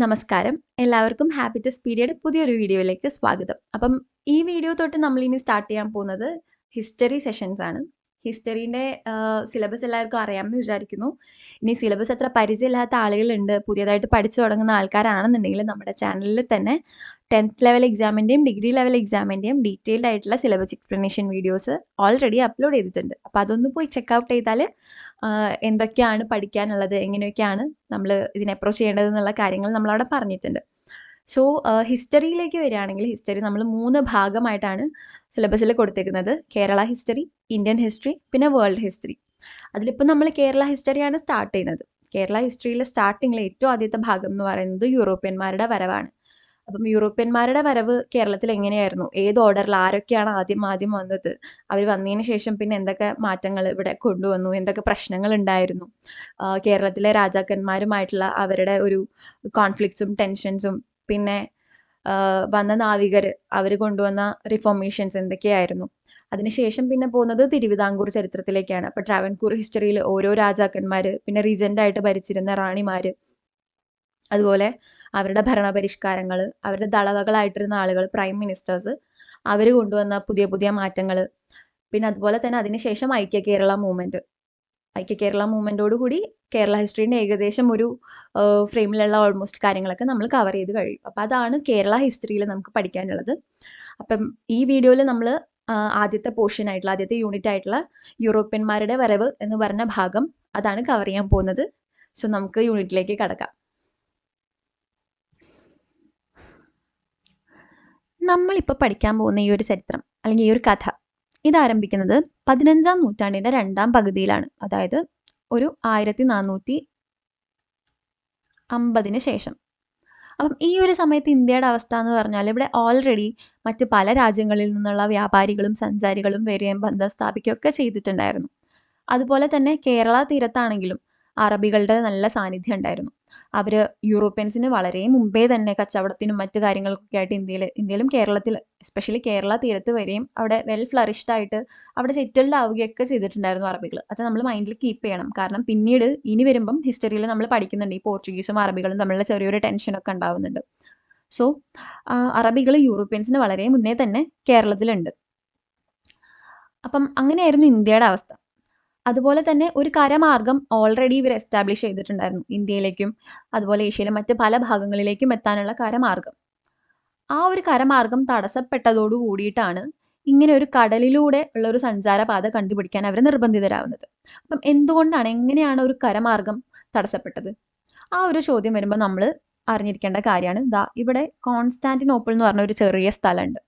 നമസ്കാരം. എല്ലാവർക്കും ഹാപ്പിറ്റസ് പീരിയഡ് പുതിയൊരു വീഡിയോയിലേക്ക് സ്വാഗതം. അപ്പം ഈ വീഡിയോ തൊട്ട് നമ്മളിനി സ്റ്റാർട്ട് ചെയ്യാൻ പോകുന്നത് ഹിസ്റ്ററി സെഷൻസ് ആണ്. ഹിസ്റ്ററീൻ്റെ സിലബസ് എല്ലാവർക്കും അറിയാമെന്ന് വിചാരിക്കുന്നു. ഇനി സിലബസ് അത്ര പരിചയമില്ലാത്ത ആളുകളുണ്ട്, പുതിയതായിട്ട് പഠിച്ചു തുടങ്ങുന്ന ആൾക്കാരാണെന്നുണ്ടെങ്കിൽ നമ്മുടെ ചാനലിൽ തന്നെ 10th ലെവൽ എക്സാമിൻ്റെയും ഡിഗ്രി ലെവൽ എക്സാമിൻ്റെയും ഡീറ്റെയിൽഡ് ആയിട്ടുള്ള syllabus explanation videos already upload ചെയ്തിട്ടുണ്ട്. അപ്പോൾ അതൊന്ന് പോയി ചെക്കൗട്ട് ചെയ്താൽ എന്തൊക്കെയാണ് പഠിക്കാനുള്ളത്, എങ്ങനെയൊക്കെയാണ് നമ്മൾ ഇതിനെ അപ്രോച്ച് ചെയ്യേണ്ടത് എന്നുള്ള കാര്യങ്ങൾ നമ്മളവിടെ പറഞ്ഞിട്ടുണ്ട്. സോ ഹിസ്റ്ററിയിലേക്ക് വരികയാണെങ്കിൽ ഹിസ്റ്ററി നമ്മൾ 3 ഭാഗമായിട്ടാണ് സിലബസിൽ കൊടുത്തേക്കുന്നത്. കേരള ഹിസ്റ്ററി, ഇന്ത്യൻ ഹിസ്റ്ററി, പിന്നെ വേൾഡ് ഹിസ്റ്ററി. അതിലിപ്പോൾ നമ്മൾ കേരള ഹിസ്റ്ററിയാണ് സ്റ്റാർട്ട് ചെയ്യുന്നത്. കേരള ഹിസ്റ്ററിയിലെ സ്റ്റാർട്ടിങ്ങിൽ ഏറ്റവും ആദ്യത്തെ ഭാഗം എന്ന് പറയുന്നത് യൂറോപ്യന്മാരുടെ വരവാണ്. അപ്പം യൂറോപ്യന്മാരുടെ വരവ് കേരളത്തിൽ എങ്ങനെയായിരുന്നു, ഏത് ഓർഡറിൽ ആരൊക്കെയാണ് ആദ്യം വന്നത്, അവർ വന്നതിന് ശേഷം പിന്നെ എന്തൊക്കെ മാറ്റങ്ങൾ ഇവിടെ കൊണ്ടുവന്നു, എന്തൊക്കെ പ്രശ്നങ്ങൾ ഉണ്ടായിരുന്നു, കേരളത്തിലെ രാജാക്കന്മാരുമായിട്ടുള്ള അവരുടെ ഒരു കോൺഫ്ലിക്ട്സും ടെൻഷൻസും, പിന്നെ വന്ന നാവികർ അവർ കൊണ്ടുവന്ന റിഫോർമേഷൻസ് എന്തൊക്കെയായിരുന്നു. അതിനുശേഷം പിന്നെ പോകുന്നത് തിരുവിതാംകൂർ ചരിത്രത്തിലേക്കാണ്. അപ്പോൾ ട്രാവൻകൂർ ഹിസ്റ്ററിയിൽ ഓരോ രാജാക്കന്മാർ, പിന്നെ റീജൻ്റായിട്ട് ഭരിച്ചിരുന്ന റാണിമാർ, അതുപോലെ അവരുടെ ഭരണപരിഷ്കാരങ്ങൾ, അവരുടെ ദളവകളായിട്ടിരുന്ന ആളുകൾ, പ്രൈം മിനിസ്റ്റേഴ്സ്, അവർ കൊണ്ടുവന്ന പുതിയ പുതിയ മാറ്റങ്ങൾ, പിന്നെ അതുപോലെ തന്നെ അതിനുശേഷം ഐക്യ കേരള മൂവ്മെൻറ്റോടുകൂടി കേരള ഹിസ്റ്ററീൻ്റെ ഏകദേശം ഒരു ഫ്രെയിമിലുള്ള ഓൾമോസ്റ്റ് കാര്യങ്ങളൊക്കെ നമ്മൾ കവർ ചെയ്ത് കഴിയും. അപ്പോൾ അതാണ് കേരള ഹിസ്റ്ററിയിൽ നമുക്ക് പഠിക്കാനുള്ളത്. അപ്പം ഈ വീഡിയോയിൽ നമ്മൾ ആദ്യത്തെ ആദ്യത്തെ യൂണിറ്റ് ആയിട്ടുള്ള യൂറോപ്യന്മാരുടെ വരവ് എന്ന് പറഞ്ഞ ഭാഗം അതാണ് കവർ ചെയ്യാൻ പോകുന്നത്. സോ നമുക്ക് യൂണിറ്റിലേക്ക് കടക്കാം. നമ്മളിപ്പോൾ പഠിക്കാൻ പോകുന്ന ഈ ഒരു ചരിത്രം അല്ലെങ്കിൽ ഈ ഒരു കഥ ഇതാരംഭിക്കുന്നത് 15ാം നൂറ്റാണ്ടിൻ്റെ 2ാം പകുതിയിലാണ്. അതായത് ഒരു 1450 ശേഷം. അപ്പം ഈ ഒരു സമയത്ത് ഇന്ത്യയുടെ അവസ്ഥ എന്ന് പറഞ്ഞാൽ ഇവിടെ ഓൾറെഡി മറ്റ് പല രാജ്യങ്ങളിൽ നിന്നുള്ള വ്യാപാരികളും സഞ്ചാരികളും വരികയും ബന്ധം സ്ഥാപിക്കുകയൊക്കെ ചെയ്തിട്ടുണ്ടായിരുന്നു. അതുപോലെ തന്നെ കേരള തീരത്താണെങ്കിലും അറബികളുടെ നല്ല സാന്നിധ്യം ഉണ്ടായിരുന്നു. അവർ യൂറോപ്യൻസിന് വളരെ മുമ്പേ തന്നെ കച്ചവടത്തിനും മറ്റു കാര്യങ്ങൾക്കൊക്കെ ആയിട്ട് ഇന്ത്യയിലും കേരളത്തിൽ എസ്പെഷ്യലി കേരള തീരത്ത് വരികയും അവിടെ വെൽ ഫ്ലറിഷ്ഡ് ആയിട്ട് അവിടെ സെറ്റിൽഡ് ആവുകയൊക്കെ ചെയ്തിട്ടുണ്ടായിരുന്നു അറബികൾ. അത് നമ്മൾ മൈൻഡിൽ കീപ്പ് ചെയ്യണം. കാരണം പിന്നീട് ഇനി വരുമ്പം ഹിസ്റ്ററിയിൽ നമ്മൾ പഠിക്കുന്നുണ്ട് ഈ പോർച്ചുഗീസും അറബികളും തമ്മിലുള്ള ചെറിയൊരു ടെൻഷനൊക്കെ ഉണ്ടാവുന്നുണ്ട്. സോ അറബികൾ യൂറോപ്യൻസിന് വളരെ മുന്നേ തന്നെ കേരളത്തിലുണ്ട്. അപ്പം അങ്ങനെയായിരുന്നു ഇന്ത്യയുടെ അവസ്ഥ. അതുപോലെ തന്നെ ഒരു കരമാർഗം ഓൾറെഡി ഇവർ എസ്റ്റാബ്ലിഷ് ചെയ്തിട്ടുണ്ടായിരുന്നു ഇന്ത്യയിലേക്കും അതുപോലെ ഏഷ്യയിലെ മറ്റ് പല ഭാഗങ്ങളിലേക്കും എത്താനുള്ള കരമാർഗം. ആ ഒരു കരമാർഗം തടസ്സപ്പെട്ടതോടു കൂടിയിട്ടാണ് ഇങ്ങനെ ഒരു കടലിലൂടെ ഉള്ള ഒരു സഞ്ചാരപാത കണ്ടുപിടിക്കാൻ അവർ നിർബന്ധിതരാകുന്നത്. അപ്പം എന്തുകൊണ്ടാണ്, എങ്ങനെയാണ് ഒരു കരമാർഗം തടസ്സപ്പെട്ടത്? ആ ഒരു ചോദ്യം വരുമ്പോൾ നമ്മൾ അറിഞ്ഞിരിക്കേണ്ട കാര്യമാണ്. ഇവിടെ കോൺസ്റ്റാന്റിനോപ്പിൾ എന്ന് പറഞ്ഞ ഒരു ചെറിയ സ്ഥലമുണ്ട്.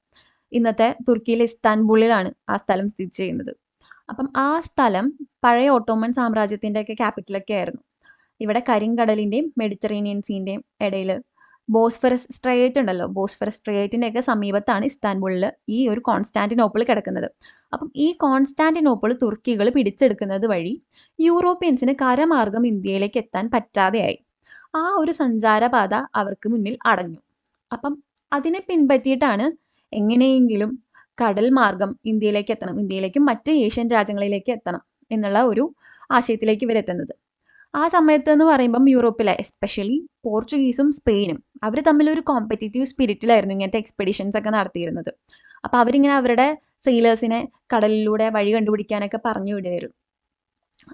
ഇന്നത്തെ തുർക്കിയിലെ ഇസ്താൻബുളിലാണ് ആ സ്ഥലം സ്ഥിതി ചെയ്യുന്നത്. അപ്പം ആ സ്ഥലം പഴയ ഓട്ടോമൻ സാമ്രാജ്യത്തിൻ്റെ ഒക്കെ ക്യാപിറ്റലൊക്കെ ആയിരുന്നു. ഇവിടെ കരിങ്കടലിൻ്റെയും മെഡിറ്ററേനിയൻ സീൻ്റെയും ഇടയിൽ ബോസ്ഫറസ് സ്ട്രേറ്റ് ഉണ്ടല്ലോ, ബോസ്ഫറസ് സ്ട്രേറ്റിൻ്റെ ഒക്കെ സമീപത്താണ് ഇസ്താൻബുളിൽ ഈ ഒരു കോൺസ്റ്റാന്റിനോപ്പിൾ കിടക്കുന്നത്. അപ്പം ഈ കോൺസ്റ്റാന്റിനോപ്പിൾ തുർക്കികൾ പിടിച്ചെടുക്കുന്നത് വഴി യൂറോപ്യൻസിന് കരമാർഗം ഇന്ത്യയിലേക്ക് എത്താൻ പറ്റാതെയായി. ആ ഒരു സഞ്ചാരപാത അവർക്ക് മുന്നിൽ അടഞ്ഞു. അപ്പം അതിനെ പിൻപറ്റിയിട്ടാണ് എങ്ങനെയെങ്കിലും കടൽ മാർഗം ഇന്ത്യയിലേക്ക് എത്തണം, ഇന്ത്യയിലേക്കും മറ്റ് ഏഷ്യൻ രാജ്യങ്ങളിലേക്ക് എത്തണം എന്നുള്ള ഒരു ആശയത്തിലേക്ക് ഇവരെത്തുന്നത്. ആ സമയത്ത് എന്ന് പറയുമ്പം യൂറോപ്പിലെ എസ്പെഷ്യലി പോർച്ചുഗീസും സ്പെയിനും അവർ തമ്മിലൊരു കോമ്പറ്റീറ്റീവ് സ്പിരിറ്റിലായിരുന്നു ഇങ്ങനത്തെ എക്സ്പെഡിഷൻസ് ഒക്കെ നടത്തിയിരുന്നത്. അപ്പോൾ അവരിങ്ങനെ അവരുടെ സെയിലേഴ്സിനെ കടലിലൂടെ വഴി കണ്ടുപിടിക്കാനൊക്കെ പറഞ്ഞു വിടുമായിരുന്നു.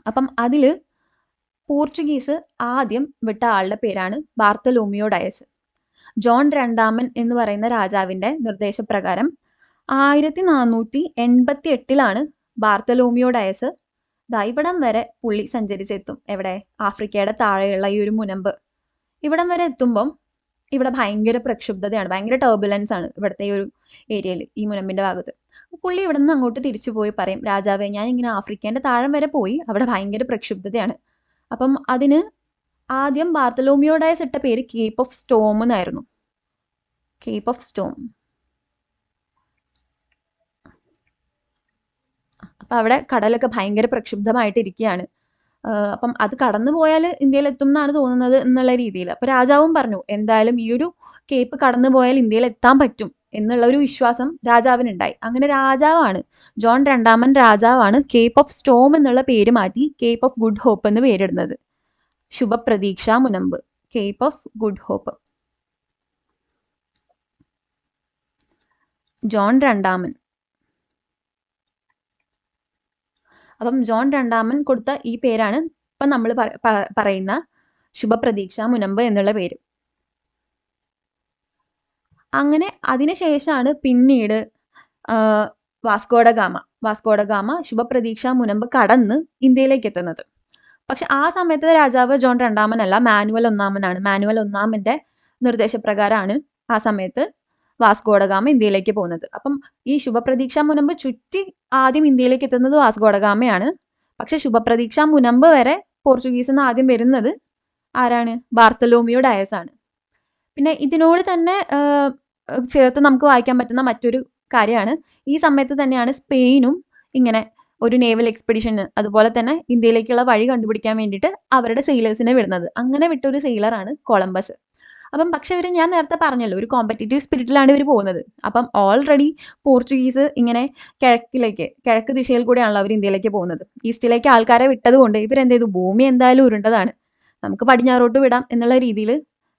അപ്പം അതിൽ പോർച്ചുഗീസ് ആദ്യം വിട്ട ആളുടെ പേരാണ് ബാർത്തലോമിയോ ഡയസ്. ജോൺ രണ്ടാമൻ എന്ന് പറയുന്ന രാജാവിൻ്റെ നിർദ്ദേശപ്രകാരം 1488 ബാർത്തലോമിയോ ഡയസ് ഇവിടം വരെ പുള്ളി സഞ്ചരിച്ചെത്തും. എവിടെ? ആഫ്രിക്കയുടെ താഴെയുള്ള ഈ ഒരു മുനമ്പ് ഇവിടം വരെ എത്തുമ്പം ഇവിടെ ഭയങ്കര പ്രക്ഷുബ്ധതയാണ്, ഭയങ്കര ടർബുലൻസ് ആണ് ഇവിടുത്തെ ഈ ഒരു ഏരിയയിൽ, ഈ മുനമ്പിൻ്റെ ഭാഗത്ത്. പുള്ളി ഇവിടെ നിന്ന് അങ്ങോട്ട് തിരിച്ചു പോയി പറയും, രാജാവേ ഞാൻ ഇങ്ങനെ ആഫ്രിക്കേൻ്റെ താഴം വരെ പോയി, അവിടെ ഭയങ്കര പ്രക്ഷുബ്ധതയാണ്. അപ്പം അതിന് ആദ്യം ബാർത്തലോമിയോ ഡയസ് ഇട്ട പേര് കേപ്പ് ഓഫ് സ്റ്റോം എന്നായിരുന്നു. Cape of Storm. അപ്പം അവിടെ കടലൊക്കെ ഭയങ്കര പ്രക്ഷുബ്ധമായിട്ടിരിക്കുകയാണ്. അപ്പം അത് കടന്നു പോയാൽ ഇന്ത്യയിലെത്തും എന്നാണ് തോന്നുന്നത് എന്നുള്ള രീതിയിൽ. അപ്പോൾ രാജാവും പറഞ്ഞു എന്തായാലും ഈ ഒരു കേപ്പ് കടന്നു പോയാൽ ഇന്ത്യയിൽ എത്താൻ പറ്റും എന്നുള്ള ഒരു വിശ്വാസം രാജാവിനുണ്ടായി. അങ്ങനെ ജോൺ രണ്ടാമൻ രാജാവാണ് കേപ്പ് ഓഫ് സ്റ്റോം എന്നുള്ള പേര് മാറ്റി കേപ്പ് ഓഫ് ഗുഡ് ഹോപ്പ് എന്ന് പേരിടുന്നത്. ശുഭപ്രതീക്ഷ മുനമ്പ്. Cape of Good Hope. John രണ്ടാമൻ. അപ്പം ജോൺ രണ്ടാമൻ കൊടുത്ത ഈ പേരാണ് ഇപ്പം നമ്മൾ പറയുന്ന ശുഭപ്രതീക്ഷ മുനമ്പ് എന്നുള്ള പേര്. അങ്ങനെ അതിനുശേഷമാണ് പിന്നീട് വാസ്കോഡഗാമ ശുഭപ്രതീക്ഷ മുനമ്പ് കടന്ന് ഇന്ത്യയിലേക്ക് എത്തുന്നത്. പക്ഷെ ആ സമയത്ത് രാജാവ് ജോൺ രണ്ടാമനല്ല, മാനുവൽ ഒന്നാമനാണ്. മാനുവൽ ഒന്നാമന്റെ നിർദ്ദേശപ്രകാരമാണ് ആ സമയത്ത് വാസ്കോഡഗാമ ഇന്ത്യയിലേക്ക് പോകുന്നത്. അപ്പം ഈ ശുഭപ്രതീക്ഷ മുനമ്പ് ചുറ്റി ആദ്യം ഇന്ത്യയിലേക്ക് എത്തുന്നത് വാസ്കോഡഗാമയാണ്. പക്ഷെ ശുഭപ്രതീക്ഷ മുനമ്പ് വരെ പോർച്ചുഗീസിൽ നിന്ന് ആദ്യം വരുന്നത് ആരാണ്? ബാർത്തലോമിയോ ഡയസ് ആണ്. പിന്നെ ഇതിനോട് തന്നെ ചേർത്ത് നമുക്ക് വായിക്കാൻ പറ്റുന്ന മറ്റൊരു കാര്യമാണ്, ഈ സമയത്ത് തന്നെയാണ് സ്പെയിനും ഇങ്ങനെ ഒരു നേവൽ എക്സ്പെഡിഷന് അതുപോലെ തന്നെ ഇന്ത്യയിലേക്കുള്ള വഴി കണ്ടുപിടിക്കാൻ വേണ്ടിയിട്ട് അവരുടെ സെയിലേഴ്സിനെ വിടുന്നത്. അങ്ങനെ വിട്ടൊരു സെയിലറാണ് കൊളംബസ്. അപ്പം പക്ഷെ ഞാൻ നേരത്തെ പറഞ്ഞല്ലോ, ഒരു കോമ്പറ്റേറ്റീവ് സ്പിരിറ്റിലാണ് ഇവർ പോകുന്നത്. അപ്പം ഓൾറെഡി പോർച്ചുഗീസ് ഇങ്ങനെ കിഴക്ക് ദിശയിൽ കൂടെയാണല്ലോ അവർ ഇന്ത്യയിലേക്ക് പോകുന്നത്. ഈസ്റ്റിലേക്ക് ആൾക്കാരെ വിട്ടത് കൊണ്ട് ഇവരെന്ത് ചെയ്തു, ഭൂമി എന്തായാലും ഉരുണ്ടതാണ്, നമുക്ക് പടിഞ്ഞാറോട്ട് വിടാം എന്നുള്ള രീതിയിൽ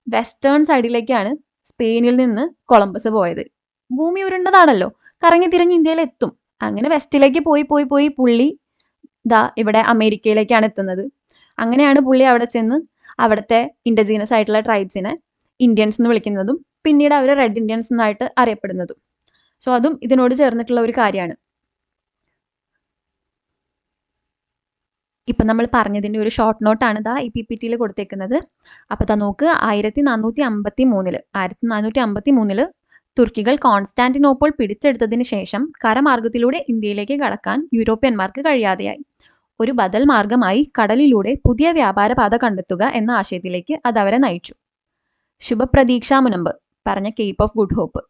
വെസ്റ്റേൺ സൈഡിലേക്കാണ് സ്പെയിനിൽ നിന്ന് കൊളംബസ് പോയത്. ഭൂമി ഉരുണ്ടതാണല്ലോ, കറങ്ങി തിരിഞ്ഞ് ഇന്ത്യയിൽ എത്തും. അങ്ങനെ വെസ്റ്റിലേക്ക് പോയി പുള്ളി ഇവിടെ അമേരിക്കയിലേക്കാണ് എത്തുന്നത്. അങ്ങനെയാണ് പുള്ളി അവിടെ ചെന്ന് അവിടുത്തെ ഇൻഡിജീനസ് ആയിട്ടുള്ള ട്രൈബ്സിനെ ഇന്ത്യൻസ് എന്ന് വിളിക്കുന്നതും പിന്നീട് അവർ റെഡ് ഇന്ത്യൻസ് എന്നായിട്ട് അറിയപ്പെടുന്നതും. സോ അതും ഇതിനോട് ചേർന്നിട്ടുള്ള ഒരു കാര്യമാണ്. ഇപ്പം നമ്മൾ പറഞ്ഞതിൻ്റെ ഒരു ഷോർട്ട് നോട്ടാണ് ഈ PPT-യിൽ കൊടുത്തേക്കുന്നത്. അപ്പോൾ നോക്ക്, 1453 തുർക്കികൾ കോൺസ്റ്റാന്റിനോപ്പിൾ പിടിച്ചെടുത്തതിന് ശേഷം കരമാർഗത്തിലൂടെ ഇന്ത്യയിലേക്ക് കടക്കാൻ യൂറോപ്യന്മാർക്ക് കഴിയാതെയായി. ഒരു ബദൽ മാർഗമായി കടലിലൂടെ പുതിയ വ്യാപാരപാത കണ്ടെത്തുക എന്ന ആശയത്തിലേക്ക് അത് അവരെ നയിച്ചു. ശുഭപ്രതീക്ഷാ മുനമ്പ് പറഞ്ഞ കേപ്പ് ഓഫ് ഗുഡ് ഹോപ്പ്.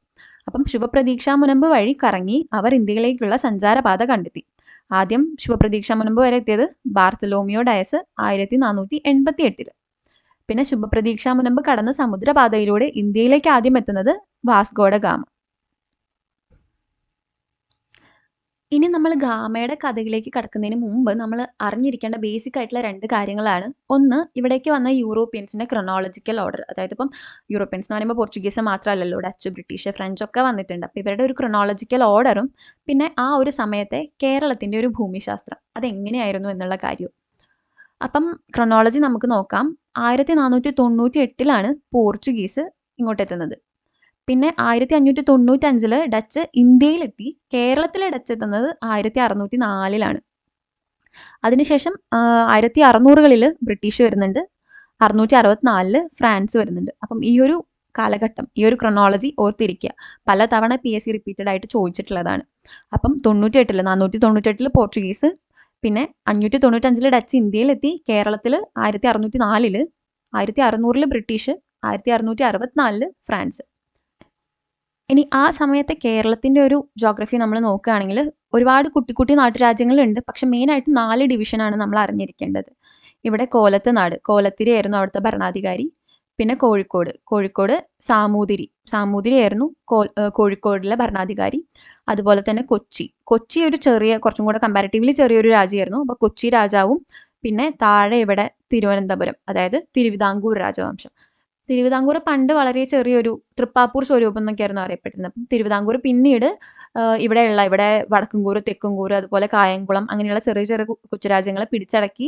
അപ്പം ശുഭപ്രതീക്ഷാ മുനമ്പ് വഴി കറങ്ങി അവർ ഇന്ത്യയിലേക്കുള്ള സഞ്ചാരപാത കണ്ടെത്തി. ആദ്യം ശുഭപ്രതീക്ഷാ മുനമ്പ് വരെ എത്തിയത് ബാർത്തലോമിയോ ഡയസ് 1488. പിന്നെ ശുഭപ്രതീക്ഷാ മുനമ്പ് കടന്ന് സമുദ്രപാതയിലൂടെ ഇന്ത്യയിലേക്ക് ആദ്യം എത്തുന്നത് വാസ്കോഡഗാമ. ഇനി നമ്മൾ ഗാമയുടെ കഥയിലേക്ക് കടക്കുന്നതിന് മുമ്പ് നമ്മൾ അറിഞ്ഞിരിക്കേണ്ട ബേസിക് ആയിട്ടുള്ള 2 കാര്യങ്ങളാണ്. ഒന്ന്, ഇവിടേക്ക് വന്ന യൂറോപ്യൻസിന്റെ ക്രൊണോളജിക്കൽ ഓർഡർ. അതായത് ഇപ്പം യൂറോപ്യൻസ് എന്ന് പറയുമ്പോൾ പോർച്ചുഗീസ് മാത്രമല്ലല്ലോ, ഡച്ച്, ബ്രിട്ടീഷ്, ഫ്രഞ്ച് ഒക്കെ വന്നിട്ടുണ്ട്. അപ്പോൾ ഇവരുടെ ഒരു ക്രൊണോളജിക്കൽ ഓർഡറും പിന്നെ ആ ഒരു സമയത്തെ കേരളത്തിന്റെ ഒരു ഭൂമിശാസ്ത്രം അതെങ്ങനെയായിരുന്നു എന്നുള്ള കാര്യവും. അപ്പം ക്രൊണോളജി നമുക്ക് നോക്കാം. 1498 പോർച്ചുഗീസ് ഇങ്ങോട്ട് എത്തുന്നത്. പിന്നെ 1595 ഡച്ച് ഇന്ത്യയിലെത്തി. കേരളത്തിലെ ഡച്ച് എത്തുന്നത് 1604. അതിനുശേഷം 1600 ബ്രിട്ടീഷ് വരുന്നുണ്ട്, 664 ഫ്രാൻസ് വരുന്നുണ്ട്. അപ്പം ഈ ഒരു കാലഘട്ടം, ഈ ഒരു ക്രൊണോളജി ഓർത്തിരിക്കുക. പലതവണ PSC റിപ്പീറ്റഡ് ആയിട്ട് ചോദിച്ചിട്ടുള്ളതാണ്. അപ്പം 498 പോർച്ചുഗീസ്, പിന്നെ 595 ഡച്ച് ഇന്ത്യയിലെത്തി. കേരളത്തിൽ 1604, 1600 ബ്രിട്ടീഷ്, 1664 ഫ്രാൻസ്. ഇനി ആ സമയത്തെ കേരളത്തിൻ്റെ ഒരു ജോഗ്രഫി നമ്മൾ നോക്കുകയാണെങ്കിൽ ഒരുപാട് കുട്ടി നാട്ടുരാജ്യങ്ങളുണ്ട്. പക്ഷെ മെയിനായിട്ട് 4 ഡിവിഷനാണ് നമ്മൾ അറിഞ്ഞിരിക്കേണ്ടത്. ഇവിടെ കോലത്തിരി ആയിരുന്നു അവിടുത്തെ ഭരണാധികാരി. പിന്നെ കോഴിക്കോട് സാമൂതിരി ആയിരുന്നു കോഴിക്കോടിലെ ഭരണാധികാരി. അതുപോലെ തന്നെ കൊച്ചി ഒരു കുറച്ചും കൂടെ കമ്പാരിറ്റീവ്ലി ചെറിയൊരു രാജ്യമായിരുന്നു. അപ്പോൾ കൊച്ചി രാജാവും പിന്നെ താഴെ ഇവിടെ തിരുവനന്തപുരം, അതായത് തിരുവിതാംകൂർ രാജവംശം. തിരുവിതാംകൂർ പണ്ട് വളരെ ചെറിയൊരു തൃപ്പാപ്പൂർ സ്വരൂപം എന്നൊക്കെയായിരുന്നു അറിയപ്പെട്ടിരുന്നത്. അപ്പം തിരുവിതാംകൂർ പിന്നീട് ഇവിടെ വടക്കുംകൂർ, തെക്കുംകൂർ, അതുപോലെ കായംകുളം അങ്ങനെയുള്ള ചെറിയ ചെറിയ കൊച്ചുരാജ്യങ്ങളെ പിടിച്ചടക്കി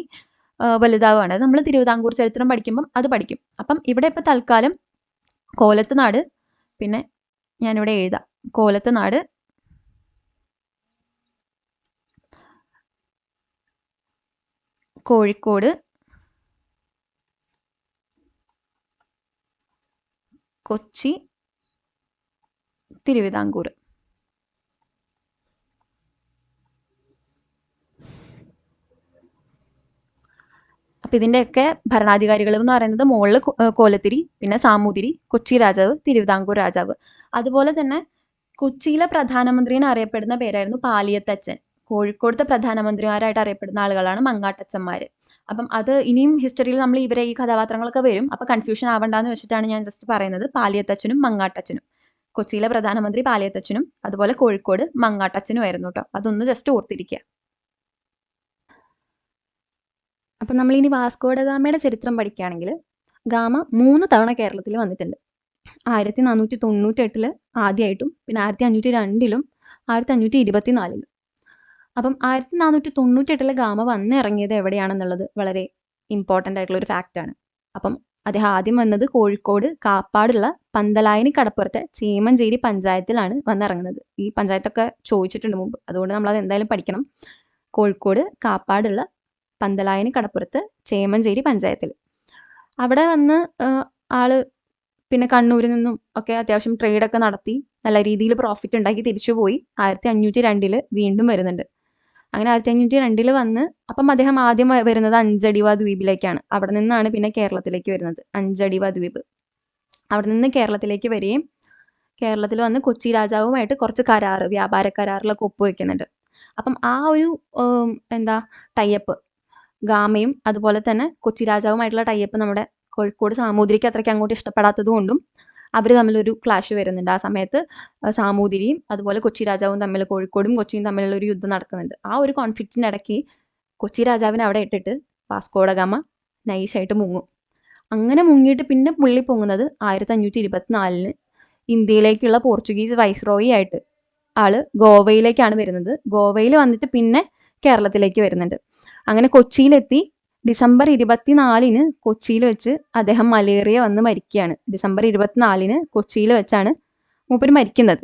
വലുതാവുകയാണ്. നമ്മൾ തിരുവിതാംകൂർ ചരിത്രം പഠിക്കുമ്പം അത് പഠിക്കും. അപ്പം ഇവിടെ ഇപ്പം തൽക്കാലം കോലത്തുനാട്, പിന്നെ ഞാനിവിടെ എഴുതാം, കോലത്തുനാട്, കോഴിക്കോട്, കൊച്ചി, തിരുവിതാംകൂർ. അപ്പം ഇതിൻ്റെയൊക്കെ ഭരണാധികാരികൾ എന്ന് പറയുന്നത് മുകളിൽ കോലത്തിരി, പിന്നെ സാമൂതിരി, കൊച്ചി രാജാവ്, തിരുവിതാംകൂർ രാജാവ്. അതുപോലെ തന്നെ കൊച്ചിയിലെ പ്രധാനമന്ത്രിനെ അറിയപ്പെടുന്ന പേരായിരുന്നു പാലിയത്തച്ഛൻ. കോഴിക്കോടത്തെ പ്രധാനമന്ത്രിമാരായിട്ട് അറിയപ്പെടുന്ന ആളുകളാണ് മങ്ങാട്ടച്ചന്മാർ. അപ്പം അത് ഇനിയും ഹിസ്റ്ററിയിൽ നമ്മൾ ഈ കഥാപാത്രങ്ങളൊക്കെ വരും. അപ്പം കൺഫ്യൂഷൻ ആവണ്ടെന്ന് വെച്ചിട്ടാണ് ഞാൻ ജസ്റ്റ് പറയുന്നത്. പാലിയത്തച്ഛനും മങ്ങാട്ടച്ഛനും, കൊച്ചിയിലെ പ്രധാനമന്ത്രി പാലിയത്തച്ഛനും അതുപോലെ കോഴിക്കോട് മങ്ങാട്ടച്ഛനും ആയിരുന്നു കേട്ടോ. അതൊന്ന് ജസ്റ്റ് ഓർത്തിരിക്കുക. അപ്പം നമ്മളിനി വാസ്കോഡഗാമയുടെ ചരിത്രം പഠിക്കുകയാണെങ്കിൽ ഗാമ 3 തവണ കേരളത്തിൽ വന്നിട്ടുണ്ട്. 1498 ആദ്യമായിട്ടും, പിന്നെ 1502 1524. അപ്പം 1498 ഗാമ വന്നിറങ്ങിയത് എവിടെയാണെന്നുള്ളത് വളരെ ഇമ്പോർട്ടൻ്റ് ആയിട്ടുള്ള ഒരു ഫാക്റ്റാണ്. അപ്പം അദ്ദേഹം ആദ്യം വന്നത് കോഴിക്കോട് കാപ്പാടുള്ള പന്തലായനി കടപ്പുറത്തെ ചേമഞ്ചേരി പഞ്ചായത്തിലാണ് വന്നിറങ്ങുന്നത്. ഈ പഞ്ചായത്തൊക്കെ ചോദിച്ചിട്ടുണ്ട് മുമ്പ്, അതുകൊണ്ട് നമ്മളത് എന്തായാലും പഠിക്കണം. കോഴിക്കോട് കാപ്പാടുള്ള പന്തലായനി കടപ്പുറത്ത് ചേമഞ്ചേരി പഞ്ചായത്തിൽ. അവിടെ വന്ന് ആള് പിന്നെ കണ്ണൂരിൽ നിന്നും ഒക്കെ അത്യാവശ്യം ട്രേഡൊക്കെ നടത്തി നല്ല രീതിയിൽ പ്രോഫിറ്റ് ഉണ്ടാക്കി തിരിച്ചു പോയി. 1502 വീണ്ടും വരുന്നുണ്ട്. അങ്ങനെ 1502 വന്ന് അപ്പം അദ്ദേഹം ആദ്യം വരുന്നത് അഞ്ചടിവ ദ്വീപിലേക്കാണ്. അവിടെ നിന്നാണ് പിന്നെ കേരളത്തിലേക്ക് വരുന്നത്, അഞ്ചടിവ ദ്വീപ്. അവിടെ നിന്ന് കേരളത്തിലേക്ക് വരികയും കേരളത്തിൽ വന്ന് കൊച്ചി രാജാവുമായിട്ട് കുറച്ച് കരാറ്, വ്യാപാര കരാറിലൊക്കെ ഒപ്പുവെക്കുന്നുണ്ട്. അപ്പം ആ ഒരു ടൈപ്പ് ഗാമയും അതുപോലെ തന്നെ കൊച്ചി രാജാവുമായിട്ടുള്ള ടൈപ്പ് നമ്മുടെ കോഴിക്കോട് സാമൂതിരിക്ക് അത്രയ്ക്ക് അങ്ങോട്ട് ഇഷ്ടപ്പെടാത്തത് കൊണ്ടും അവർ തമ്മിലൊരു ക്ലാഷ് വരുന്നുണ്ട്. ആ സമയത്ത് സാമൂതിരിയും അതുപോലെ കൊച്ചി രാജാവും തമ്മിൽ, കോഴിക്കോടും കൊച്ചിയും തമ്മിലുള്ള ഒരു യുദ്ധം നടക്കുന്നുണ്ട്. ആ ഒരു കോൺഫ്ലിക്റ്റിൻ്റെ ഇടയ്ക്ക് കൊച്ചി രാജാവിനെ അവിടെ ഇട്ടിട്ട് വാസ്കോ ഡ ഗാമ നൈസായിട്ട് മുങ്ങും. അങ്ങനെ മുങ്ങിയിട്ട് പിന്നെ പുള്ളി പൊങ്ങുന്നത് 1524 ഇന്ത്യയിലേക്കുള്ള പോർച്ചുഗീസ് വൈസ്രോയി ആയിട്ട് ആള് ഗോവയിലേക്കാണ് വരുന്നത്. ഗോവയിൽ വന്നിട്ട് പിന്നെ കേരളത്തിലേക്ക് വരുന്നുണ്ട്. അങ്ങനെ കൊച്ചിയിലെത്തി ഡിസംബർ 24 കൊച്ചിയിൽ വെച്ച് അദ്ദേഹം മലേറിയ വന്ന് മരിക്കുകയാണ്. ഡിസംബർ 24 കൊച്ചിയിൽ വെച്ചാണ് മൂപ്പര് മരിക്കുന്നത്.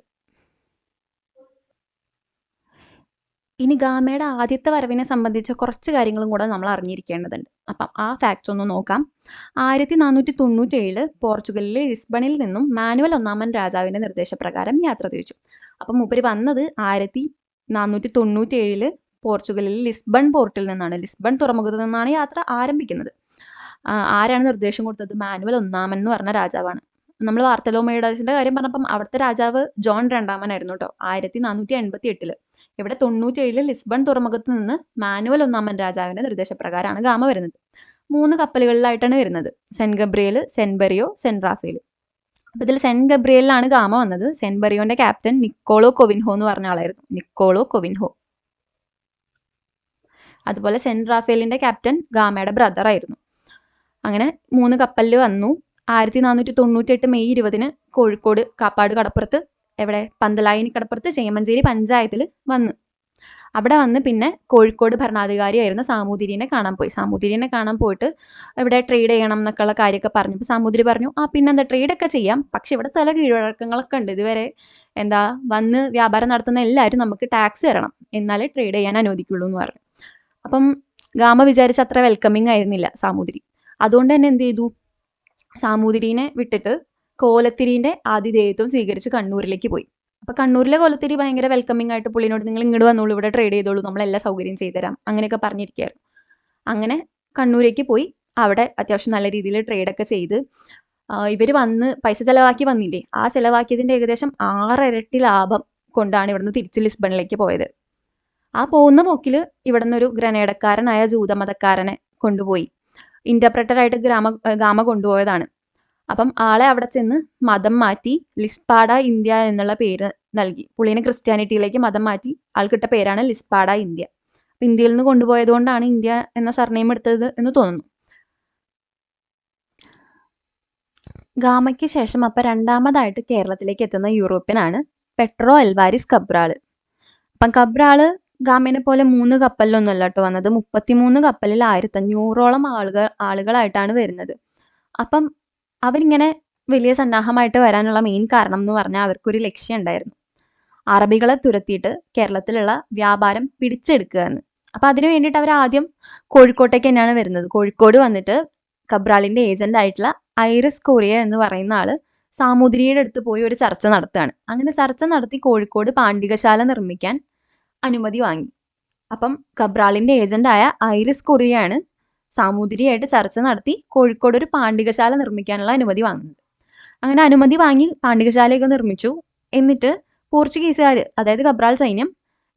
ഇനി ഗാമയുടെ ആദ്യത്തെ വരവിനെ സംബന്ധിച്ച കുറച്ച് കാര്യങ്ങളും കൂടെ നമ്മൾ അറിഞ്ഞിരിക്കേണ്ടതുണ്ട്. അപ്പം ആ ഫാക്ട്സ് ഒന്ന് നോക്കാം. 1497 പോർച്ചുഗലിലെ ലിസ്ബണിൽ നിന്നും മാനുവൽ 1 രാജാവിൻ്റെ നിർദ്ദേശപ്രകാരം യാത്ര തിരിച്ചു. അപ്പം മൂപ്പര് വന്നത് 1497 പോർച്ചുഗലിൽ ലിസ്ബൺ പോർട്ടിൽ നിന്നാണ്, ലിസ്ബൺ തുറമുഖത്ത് നിന്നാണ് യാത്ര ആരംഭിക്കുന്നത്. ആരാണ് നിർദ്ദേശം കൊടുത്തത്? മാനുവൽ 1 എന്ന് പറഞ്ഞ രാജാവാണ്. നമ്മൾ വാർത്തലോമയുടേസിൻ്റെ കാര്യം പറഞ്ഞപ്പം അവിടുത്തെ രാജാവ് ജോൺ 2 കേട്ടോ, 1488. ഇവിടെ 97 ലിസ്ബൺ തുറമുഖത്ത് നിന്ന് മാനുവൽ 1 രാജാവിൻ്റെ നിർദ്ദേശപ്രകാരമാണ് ഗാമ വരുന്നത്. 3 കപ്പലുകളിലായിട്ടാണ് വരുന്നത്, saint Gabriel, saint Berrio, saint Raphael. അപ്പോൾ ഇതിൽ സെന്റ് ഗബ്രിയേലിലാണ് ഗാമ വന്നത്. സെന്റ് ബെറിയോന്റെ ക്യാപ്റ്റൻ നിക്കോളോ കൊവിൻഹോ എന്ന് പറഞ്ഞ ആളായിരുന്നു, നിക്കോളോ കൊവിൻഹോ. അതുപോലെ സെന്റ് റാഫേലിന്റെ ക്യാപ്റ്റൻ ഗാമയുടെ ബ്രദർ ആയിരുന്നു. അങ്ങനെ 3 കപ്പലിൽ വന്നു. 1498 മെയ് 20 കോഴിക്കോട് കാപ്പാട് കടപ്പുറത്ത്, എവിടെ, പന്തലായനി കടപ്പുറത്ത് ചേമഞ്ചേരി പഞ്ചായത്തിൽ വന്നു. അവിടെ വന്ന് പിന്നെ കോഴിക്കോട് ഭരണാധികാരിയായിരുന്ന സാമൂതിരിനെ കാണാൻ പോയി. സാമൂതിരിനെ കാണാൻ പോയിട്ട് ഇവിടെ ട്രേഡ് ചെയ്യണം എന്നൊക്കെയുള്ള കാര്യമൊക്കെ പറഞ്ഞപ്പോൾ സാമൂതിരി പറഞ്ഞു, പിന്നെന്താ, ട്രേഡൊക്കെ ചെയ്യാം, പക്ഷെ ഇവിടെ ചില കീഴ്വഴക്കങ്ങളൊക്കെ ഉണ്ട്. ഇതുവരെ വന്ന് വ്യാപാരം നടത്തുന്ന എല്ലാവരും നമുക്ക് ടാക്സ് തരണം, എന്നാലേ ട്രേഡ് ചെയ്യാൻ അനുവദിക്കുള്ളൂ എന്ന് പറഞ്ഞു. അപ്പം ഗാമ വിചാരിച്ച അത്ര വെൽക്കമിങ് ആയിരുന്നില്ല സാമൂതിരി. അതുകൊണ്ട് തന്നെ എന്ത് ചെയ്തു, സാമൂതിരിനെ വിട്ടിട്ട് കോലത്തിരിൻ്റെ ആതിഥേയത്വം സ്വീകരിച്ച് കണ്ണൂരിലേക്ക് പോയി. അപ്പോൾ കണ്ണൂരിലെ കോലത്തിരി ഭയങ്കര വെൽക്കമിങ് ആയിട്ട് പുള്ളിനോട്, നിങ്ങൾ ഇങ്ങോട്ട് വന്നോളൂ, ഇവിടെ ട്രേഡ് ചെയ്തോളൂ, നമ്മളെല്ലാ സൗകര്യം ചെയ്തുതരാം, അങ്ങനെയൊക്കെ പറഞ്ഞിരിക്കുകയായിരുന്നു. അങ്ങനെ കണ്ണൂരേക്ക് പോയി അവിടെ അത്യാവശ്യം നല്ല രീതിയിൽ ട്രേഡൊക്കെ ചെയ്ത് ഇവർ വന്ന് പൈസ ചിലവാക്കി വന്നില്ലേ, ആ ചിലവാക്കിയതിൻ്റെ ഏകദേശം 6 ഇരട്ടി ലാഭം കൊണ്ടാണ് ഇവിടുന്ന് തിരിച്ച് ലിസ്ബണിലേക്ക് പോയത്. ആ പോകുന്ന പോക്കിൽ ഇവിടെ നിന്നൊരു ഗ്രനേഡക്കാരനായ ജൂതമതക്കാരനെ കൊണ്ടുപോയി, ഇൻ്റർപ്രറ്ററായിട്ട് ഗാമ കൊണ്ടുപോയതാണ്. അപ്പം ആളെ അവിടെ ചെന്ന് മതം മാറ്റി ലിസ്പാഡ ഇന്ത്യ എന്നുള്ള പേര് നൽകി. പുള്ളീനെ ക്രിസ്ത്യാനിറ്റിയിലേക്ക് മതം മാറ്റി ആൾക്കിട്ട പേരാണ് ലിസ്പാഡ ഇന്ത്യ. അപ്പം ഇന്ത്യയിൽ നിന്ന് കൊണ്ടുപോയത് കൊണ്ടാണ് ഇന്ത്യ എന്ന സർനെയിം എടുത്തത് എന്ന് തോന്നുന്നു. ഗാമയ്ക്ക് ശേഷം അപ്പം രണ്ടാമതായിട്ട് കേരളത്തിലേക്ക് എത്തുന്ന യൂറോപ്യനാണ് പെട്രോ അൽവാരിസ് കബ്രാൾ. അപ്പം കബ്രാൾ ഗാമേനെ പോലെ 3 കപ്പലിലൊന്നുമല്ല കേട്ടോ വന്നത്, 33 കപ്പലിൽ 1500ഓളം ആളുകളായിട്ടാണ് വരുന്നത്. അപ്പം അവരിങ്ങനെ വലിയ സന്നാഹമായിട്ട് വരാനുള്ള മെയിൻ കാരണം എന്ന് പറഞ്ഞാൽ അവർക്കൊരു ലക്ഷ്യം ഉണ്ടായിരുന്നു, അറബികളെ തുരത്തിയിട്ട് കേരളത്തിലുള്ള വ്യാപാരം പിടിച്ചെടുക്കുക എന്ന്. അപ്പം അതിനു വേണ്ടിയിട്ട് അവർ ആദ്യം കോഴിക്കോട്ടേക്ക് തന്നെയാണ് വരുന്നത്. കോഴിക്കോട് വന്നിട്ട് കബ്രാളിൻ്റെ ഏജന്റ് ആയിട്ടുള്ള ഐറിസ് കൊറിയ എന്ന് പറയുന്ന ആൾ സാമൂതിരിയുടെ അടുത്ത് പോയി ഒരു ചർച്ച നടത്തുകയാണ്. അങ്ങനെ ചർച്ച നടത്തി കോഴിക്കോട് പാണ്ഡികശാല നിർമ്മിക്കാൻ അനുമതി വാങ്ങി. അപ്പം കബ്രാളിൻ്റെ ഏജന്റായ ഐറിസ് കൊറിയയാണ് സാമൂതിരിയായിട്ട് ചർച്ച നടത്തി കോഴിക്കോട് ഒരു പാണ്ഡികശാല നിർമ്മിക്കാനുള്ള അനുമതി വാങ്ങുന്നത്. അങ്ങനെ അനുമതി വാങ്ങി പാണ്ഡികശാലയൊക്കെ നിർമ്മിച്ചു. എന്നിട്ട് പോർച്ചുഗീസുകാർ, അതായത് കബ്രാൾ സൈന്യം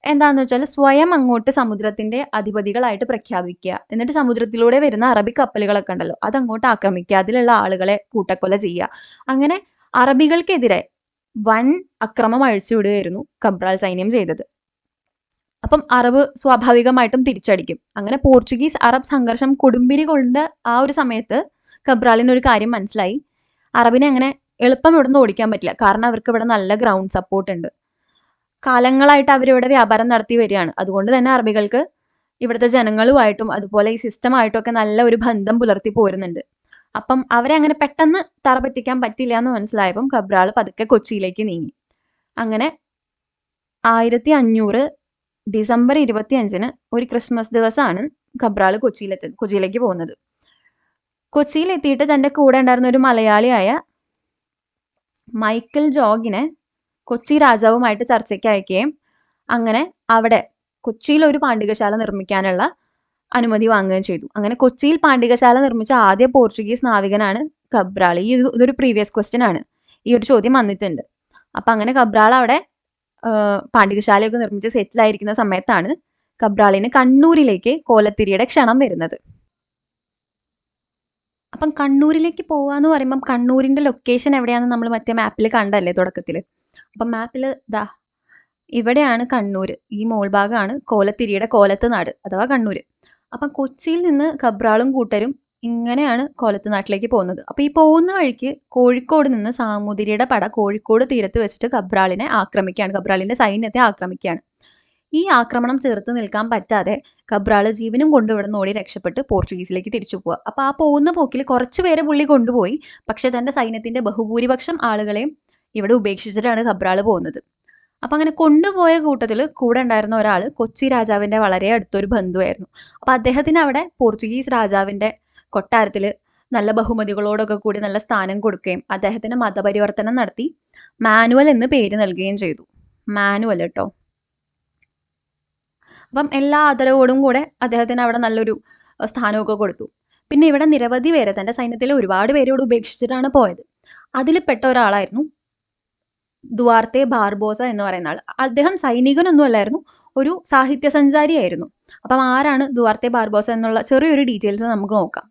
എന്താണെന്ന് വെച്ചാൽ സ്വയം അങ്ങോട്ട് സമുദ്രത്തിന്റെ അധിപതികളായിട്ട് പ്രഖ്യാപിക്കുക, എന്നിട്ട് സമുദ്രത്തിലൂടെ വരുന്ന അറബി കപ്പലുകളൊക്കെ ഉണ്ടല്ലോ അതങ്ങോട്ട് ആക്രമിക്കുക, അതിലുള്ള ആളുകളെ കൂട്ടക്കൊല ചെയ്യുക. അങ്ങനെ അറബികൾക്കെതിരെ വൻ അക്രമം അഴിച്ചുവിടുകയായിരുന്നു കബ്രാൾ സൈന്യം ചെയ്തത്. അപ്പം അറബ് സ്വാഭാവികമായിട്ടും തിരിച്ചടിക്കും. അങ്ങനെ പോർച്ചുഗീസ് അറബ് സംഘർഷം കൊടുമ്പിരി കൊണ്ട ആ ഒരു സമയത്ത് കബ്രാളിന് ഒരു കാര്യം മനസ്സിലായി, അറബിനെ അങ്ങനെ എളുപ്പം ഇവിടെ നിന്ന് ഓടിക്കാൻ പറ്റില്ല. കാരണം അവർക്ക് ഇവിടെ നല്ല ഗ്രൗണ്ട് സപ്പോർട്ട് ഉണ്ട്. കാലങ്ങളായിട്ട് അവരിവിടെ വ്യാപാരം നടത്തി വരികയാണ്. അതുകൊണ്ട് തന്നെ അറബികൾക്ക് ഇവിടുത്തെ ജനങ്ങളുമായിട്ടും അതുപോലെ ഈ സിസ്റ്റമായിട്ടും ഒക്കെ നല്ല ഒരു ബന്ധം പുലർത്തി പോരുന്നുണ്ട്. അപ്പം അവരെ അങ്ങനെ പെട്ടെന്ന് തറ പറ്റിക്കാൻ പറ്റില്ല എന്ന് മനസ്സിലായപ്പം കബ്രാൾ പതുക്കെ കൊച്ചിയിലേക്ക് നീങ്ങി. അങ്ങനെ 1500 ഡിസംബർ 25-ന് ഒരു ക്രിസ്മസ് ദിവസമാണ് കബ്രാൾ കൊച്ചിയിലേക്ക് പോകുന്നത്. കൊച്ചിയിലെത്തിയിട്ട് തൻ്റെ കൂടെ ഉണ്ടായിരുന്ന ഒരു മലയാളിയായ മൈക്കൽ ജോഗിനെ കൊച്ചി രാജാവുമായിട്ട് ചർച്ചയ്ക്ക് അയക്കുകയും അങ്ങനെ അവിടെ കൊച്ചിയിൽ ഒരു പാണ്ഡികശാല നിർമ്മിക്കാനുള്ള അനുമതി വാങ്ങുകയും ചെയ്തു. അങ്ങനെ കൊച്ചിയിൽ പാണ്ഡികശാല നിർമ്മിച്ച ആദ്യ പോർച്ചുഗീസ് നാവികനാണ് കബ്രാൾ. ഇതൊരു പ്രീവിയസ് ക്വസ്റ്റ്യൻ ആണ്, ഈ ഒരു ചോദ്യം വന്നിട്ടുണ്ട്. അപ്പം അങ്ങനെ കബ്രാൾ അവിടെ പാണ്ഡികശാലയൊക്കെ നിർമ്മിച്ച് സെറ്റിലായിരിക്കുന്ന സമയത്താണ് കബ്രാളിന് കണ്ണൂരിലേക്ക് കോലത്തിരിയുടെ ക്ഷണം വരുന്നത്. അപ്പം കണ്ണൂരിലേക്ക് പോവാന്ന് പറയുമ്പം കണ്ണൂരിന്റെ ലൊക്കേഷൻ എവിടെയാണെന്ന് നമ്മൾ മറ്റേ മാപ്പിൽ കണ്ടല്ലേ തുടക്കത്തിൽ. അപ്പം മാപ്പിൽ ദാ ഇവിടെയാണ് കണ്ണൂർ, ഈ മോൾഭാഗമാണ് കോലത്തിരിയുടെ കോലത്ത് നാട് അഥവാ കണ്ണൂർ. അപ്പം കൊച്ചിയിൽ നിന്ന് കബ്രാളും കൂട്ടരും ഇങ്ങനെയാണ് കോലത്ത് നാട്ടിലേക്ക് പോകുന്നത്. അപ്പോൾ ഈ പോകുന്ന വഴിക്ക് കോഴിക്കോട് നിന്ന് സാമൂതിരിയുടെ പട കോഴിക്കോട് തീരത്ത് വെച്ചിട്ട് കബ്രാളിനെ ആക്രമിക്കുകയാണ്, കബ്രാളിന്റെ സൈന്യത്തെ ആക്രമിക്കുകയാണ്. ഈ ആക്രമണം ചെറുത്ത് നിൽക്കാൻ പറ്റാതെ കബ്രാൾ ജീവനും കൊണ്ട് ഇവിടെ നിന്ന് ഓടി രക്ഷപ്പെട്ട് പോർച്ചുഗീസിലേക്ക് തിരിച്ചു പോവുക. അപ്പോൾ ആ പോകുന്ന പോക്കിൽ കുറച്ച് പേരെ പുള്ളി കൊണ്ടുപോയി, പക്ഷെ തൻ്റെ സൈന്യത്തിന്റെ ബഹുഭൂരിപക്ഷം ആളുകളെയും ഇവിടെ ഉപേക്ഷിച്ചിട്ടാണ് കബ്രാൾ പോകുന്നത്. അപ്പം അങ്ങനെ കൊണ്ടുപോയ കൂട്ടത്തിൽ കൂടെ ഉണ്ടായിരുന്ന ഒരാൾ കൊച്ചി രാജാവിൻ്റെ വളരെ അടുത്തൊരു ബന്ധുവായിരുന്നു. അപ്പം അദ്ദേഹത്തിന് അവിടെ പോർച്ചുഗീസ് രാജാവിൻ്റെ കൊട്ടാരത്തിൽ നല്ല ബഹുമതികളോടൊക്കെ കൂടി നല്ല സ്ഥാനം കൊടുക്കുകയും അദ്ദേഹത്തിന് മതപരിവർത്തനം നടത്തി മാനുവൽ എന്ന് പേര് നൽകുകയും ചെയ്തു. മാനുവൽ കേട്ടോ. അപ്പം എല്ലാ ആദരവോടും കൂടെ അദ്ദേഹത്തിന് അവിടെ നല്ലൊരു സ്ഥാനമൊക്കെ കൊടുത്തു. പിന്നെ ഇവിടെ നിരവധി പേര്, തൻ്റെ സൈന്യത്തിൽ ഒരുപാട് പേര് ഇവിടെ ഉപേക്ഷിച്ചിട്ടാണ് പോയത്. അതിൽ പെട്ട ഒരാളായിരുന്നു ദുവാർത്തെ ബാർബോസ എന്ന് പറയുന്ന ആൾ. അദ്ദേഹം സൈനികനൊന്നും അല്ലായിരുന്നു, ഒരു സാഹിത്യ സഞ്ചാരിയായിരുന്നു. അപ്പം ആരാണ് ദുവാർത്തെ ബാർബോസ എന്നുള്ള ചെറിയൊരു ഡീറ്റെയിൽസ് നമുക്ക് നോക്കാം.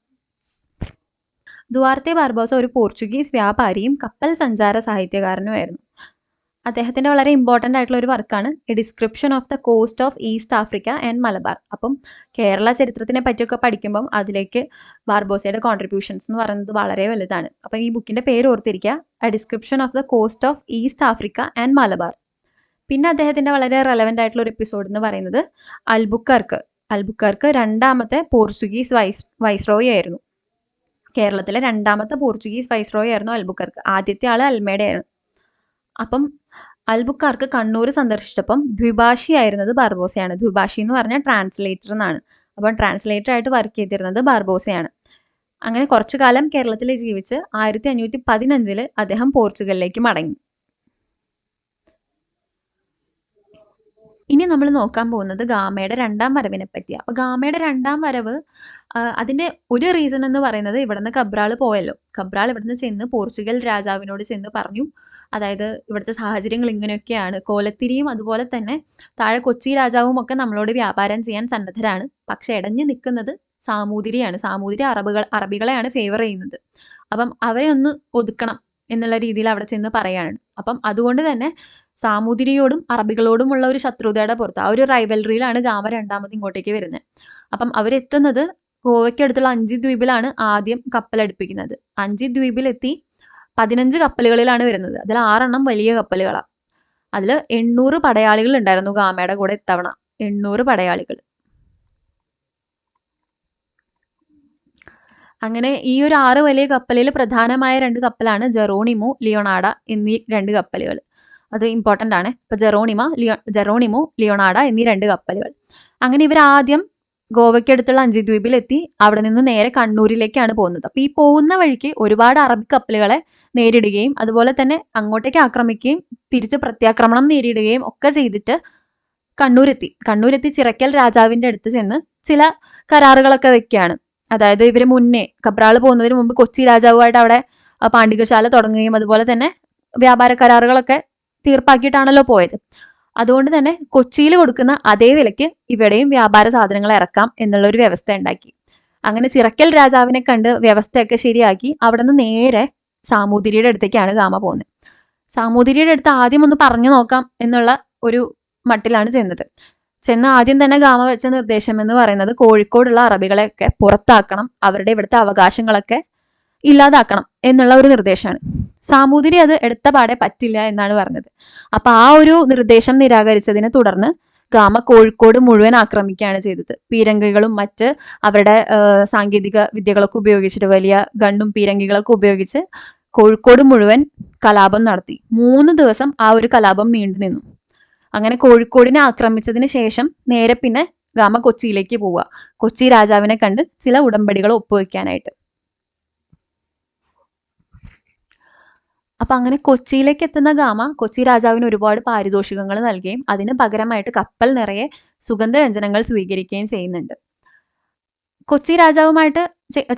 ദുവാർത്തെ ബാർബോസ ഒരു പോർച്ചുഗീസ് വ്യാപാരിയും കപ്പൽ സഞ്ചാര സാഹിത്യകാരനുമായിരുന്നു. അദ്ദേഹത്തിൻ്റെ വളരെ ഇമ്പോർട്ടൻ്റ് ആയിട്ടുള്ള ഒരു വർക്കാണ് A description of the cost of east Africa and Malabar. അപ്പം കേരള ചരിത്രത്തിനെ പറ്റിയൊക്കെ പഠിക്കുമ്പം അതിലേക്ക് ബാർബോസയുടെ കോൺട്രിബ്യൂഷൻസ് എന്ന് പറയുന്നത് വളരെ വലുതാണ്. അപ്പം ഈ ബുക്കിൻ്റെ പേര് ഓർത്തിരിക്കുക, A description of the cost of east Africa and Malabar. പിന്നെ അദ്ദേഹത്തിൻ്റെ വളരെ റെലവൻ്റ് ആയിട്ടുള്ള ഒരു എപ്പിസോഡ് എന്ന് പറയുന്നത് അൽബുക്കർക്ക് രണ്ടാമത്തെ പോർച്ചുഗീസ് വൈസ്രോയി ആയിരുന്നു. കേരളത്തിലെ രണ്ടാമത്തെ പോർച്ചുഗീസ് വൈസ്രോയി ആയിരുന്നു അൽബുക്കർക്ക്. ആദ്യത്തെ ആൾ അൽമേഡയായിരുന്നു. അപ്പം അൽബുക്കാർക്ക് കണ്ണൂർ സന്ദർശിച്ചപ്പം ദ്വിഭാഷിയായിരുന്നത് ബാർബോസയാണ്. ദ്വിഭാഷി എന്ന് പറഞ്ഞാൽ ട്രാൻസ്ലേറ്റർ എന്നാണ്. അപ്പം ട്രാൻസ്ലേറ്റർ ആയിട്ട് വർക്ക് ചെയ്തിരുന്നത് ബാർബോസയാണ്. അങ്ങനെ കുറച്ചു കാലം കേരളത്തിൽ ജീവിച്ച് 1515 അദ്ദേഹം പോർച്ചുഗലിലേക്ക് മടങ്ങി. ഇനി നമ്മൾ നോക്കാൻ പോകുന്നത് ഗാമയുടെ രണ്ടാം വരവിനെ പറ്റിയാണ്. അപ്പോൾ ഗാമയുടെ രണ്ടാം വരവ് അതിൻ്റെ ഒരു റീസൺ എന്ന് പറയുന്നത് ഇവിടുന്ന് കബ്രാൾ പോയല്ലോ. കബ്രാൾ ഇവിടുന്ന് ചെന്ന് പോർച്ചുഗൽ രാജാവിനോട് ചെന്ന് പറഞ്ഞു, അതായത് ഇവിടുത്തെ സാഹചര്യങ്ങൾ ഇങ്ങനെയൊക്കെയാണ്, കോലത്തിരിയും അതുപോലെ തന്നെ താഴെ കൊച്ചി രാജാവും ഒക്കെ നമ്മളോട് വ്യാപാരം ചെയ്യാൻ സന്നദ്ധരാണ്, പക്ഷെ ഇടഞ്ഞു നിൽക്കുന്നത് സാമൂതിരിയാണ്. സാമൂതിരി അറബികളെയാണ് ഫേവർ ചെയ്യുന്നത്. അപ്പം അവരെ ഒന്ന് ഒതുക്കണം എന്നുള്ള രീതിയിൽ അവിടെ ചെന്ന് പറയാണ്. അപ്പം അതുകൊണ്ട് തന്നെ സാമൂതിരിയോടും അറബികളോടുമുള്ള ഒരു ശത്രുതയുടെ പുറത്ത് ആ ഒരു റൈവൽറിയിലാണ് ഗാമ രണ്ടാമത് ഇങ്ങോട്ടേക്ക് വരുന്നത്. അപ്പം അവരെത്തുന്നത് ഗോവയ്ക്കടുത്തുള്ള അഞ്ചി ദ്വീപിലാണ് ആദ്യം കപ്പലടുപ്പിക്കുന്നത്. അഞ്ചി ദ്വീപിലെത്തി 15 കപ്പലുകളിലാണ് വരുന്നത്. അതിൽ 6 വലിയ കപ്പലുകളാണ്. അതിൽ 800 പടയാളികൾ ഉണ്ടായിരുന്നു ഗാമയുടെ കൂടെ ഇത്തവണ. 800 പടയാളികൾ. അങ്ങനെ ഈ ഒരു 6 വലിയ കപ്പലിൽ പ്രധാനമായ 2 കപ്പലാണ് ജെറോണിമോ, ലിയോണാർഡ എന്നീ 2 കപ്പലുകൾ. അത് ഇമ്പോർട്ടൻ്റ് ആണ്. ഇപ്പോൾ ജെറോണിമോ, ലിയോണാർഡ എന്നീ 2 കപ്പലുകൾ. അങ്ങനെ ഇവർ ആദ്യം ഗോവയ്ക്കടുത്തുള്ള അഞ്ചി ദ്വീപിലെത്തി അവിടെ നിന്ന് നേരെ കണ്ണൂരിലേക്കാണ് പോകുന്നത്. അപ്പോൾ ഈ പോകുന്ന വഴിക്ക് ഒരുപാട് അറബിക് കപ്പലുകളെ നേരിടുകയും അതുപോലെ തന്നെ അങ്ങോട്ടേക്ക് ആക്രമിക്കുകയും തിരിച്ച് പ്രത്യാക്രമണം നേരിടുകയും ഒക്കെ ചെയ്തിട്ട് കണ്ണൂരെത്തി ചിറക്കൽ രാജാവിൻ്റെ അടുത്ത് ചെന്ന് ചില കരാറുകളൊക്കെ വെക്കുകയാണ്. അതായത് ഇവർ മുന്നേ കബ്രാൾ പോകുന്നതിന് മുമ്പ് കൊച്ചി രാജാവുമായിട്ട് അവിടെ പാണ്ഡികശാല തുടങ്ങുകയും അതുപോലെ തന്നെ വ്യാപാര കരാറുകളൊക്കെ തീർപ്പാക്കിയിട്ടാണല്ലോ പോയത്. അതുകൊണ്ട് തന്നെ കൊച്ചിയിൽ കൊടുക്കുന്ന അതേ വിലയ്ക്ക് ഇവിടെയും വ്യാപാര സാധനങ്ങൾ ഇറക്കാം എന്നുള്ളൊരു വ്യവസ്ഥ ഉണ്ടാക്കി. അങ്ങനെ ചിറക്കൽ രാജാവിനെ കണ്ട് വ്യവസ്ഥയൊക്കെ ശരിയാക്കി അവിടെ നിന്ന് നേരെ സാമൂതിരിയുടെ അടുത്തേക്കാണ് ഗാമ പോകുന്നത്. സാമൂതിരിയുടെ അടുത്ത് ആദ്യം ഒന്ന് പറഞ്ഞു നോക്കാം എന്നുള്ള ഒരു മട്ടിലാണ് ചെന്ന് ആദ്യം തന്നെ ഗാമ വെച്ച നിർദ്ദേശം എന്ന് പറയുന്നത് കോഴിക്കോടുള്ള അറബികളെയൊക്കെ പുറത്താക്കണം, അവരുടെ ഇവിടുത്തെ അവകാശങ്ങളൊക്കെ ഇല്ലാതാക്കണം എന്നുള്ള ഒരു നിർദ്ദേശമാണ്. സാമൂതിരി അത് എടുത്ത പാടെ പറ്റില്ല എന്നാണ് പറഞ്ഞത്. അപ്പൊ ആ ഒരു നിർദ്ദേശം നിരാകരിച്ചതിനെ തുടർന്ന് ഗാമ കോഴിക്കോട് മുഴുവൻ ആക്രമിക്കുകയാണ് ചെയ്തത്. പീരങ്കികളും മറ്റ് അവരുടെ സാങ്കേതിക വിദ്യകളൊക്കെ ഉപയോഗിച്ചിട്ട്, വലിയ ഗണ്ണും പീരങ്കികളൊക്കെ ഉപയോഗിച്ച് കോഴിക്കോട് മുഴുവൻ കലാപം നടത്തി. 3 ദിവസം ആ ഒരു കലാപം നീണ്ടു നിന്നു. അങ്ങനെ കോഴിക്കോടിനെ ആക്രമിച്ചതിന് ശേഷം നേരെ പിന്നെ ഗാമ കൊച്ചിയിലേക്ക് പോവുക, കൊച്ചി രാജാവിനെ കണ്ട് ചില ഉടമ്പടികൾ ഒപ്പുവെക്കാനായിട്ട്. അപ്പൊ അങ്ങനെ കൊച്ചിയിലേക്ക് എത്തുന്ന ഗാമ കൊച്ചി രാജാവിന് ഒരുപാട് പാരിതോഷികങ്ങൾ നൽകുകയും അതിന് പകരമായിട്ട് കപ്പൽ നിറയെ സുഗന്ധവ്യഞ്ജനങ്ങൾ സ്വീകരിക്കുകയും ചെയ്യുന്നുണ്ട്. കൊച്ചി രാജാവുമായിട്ട്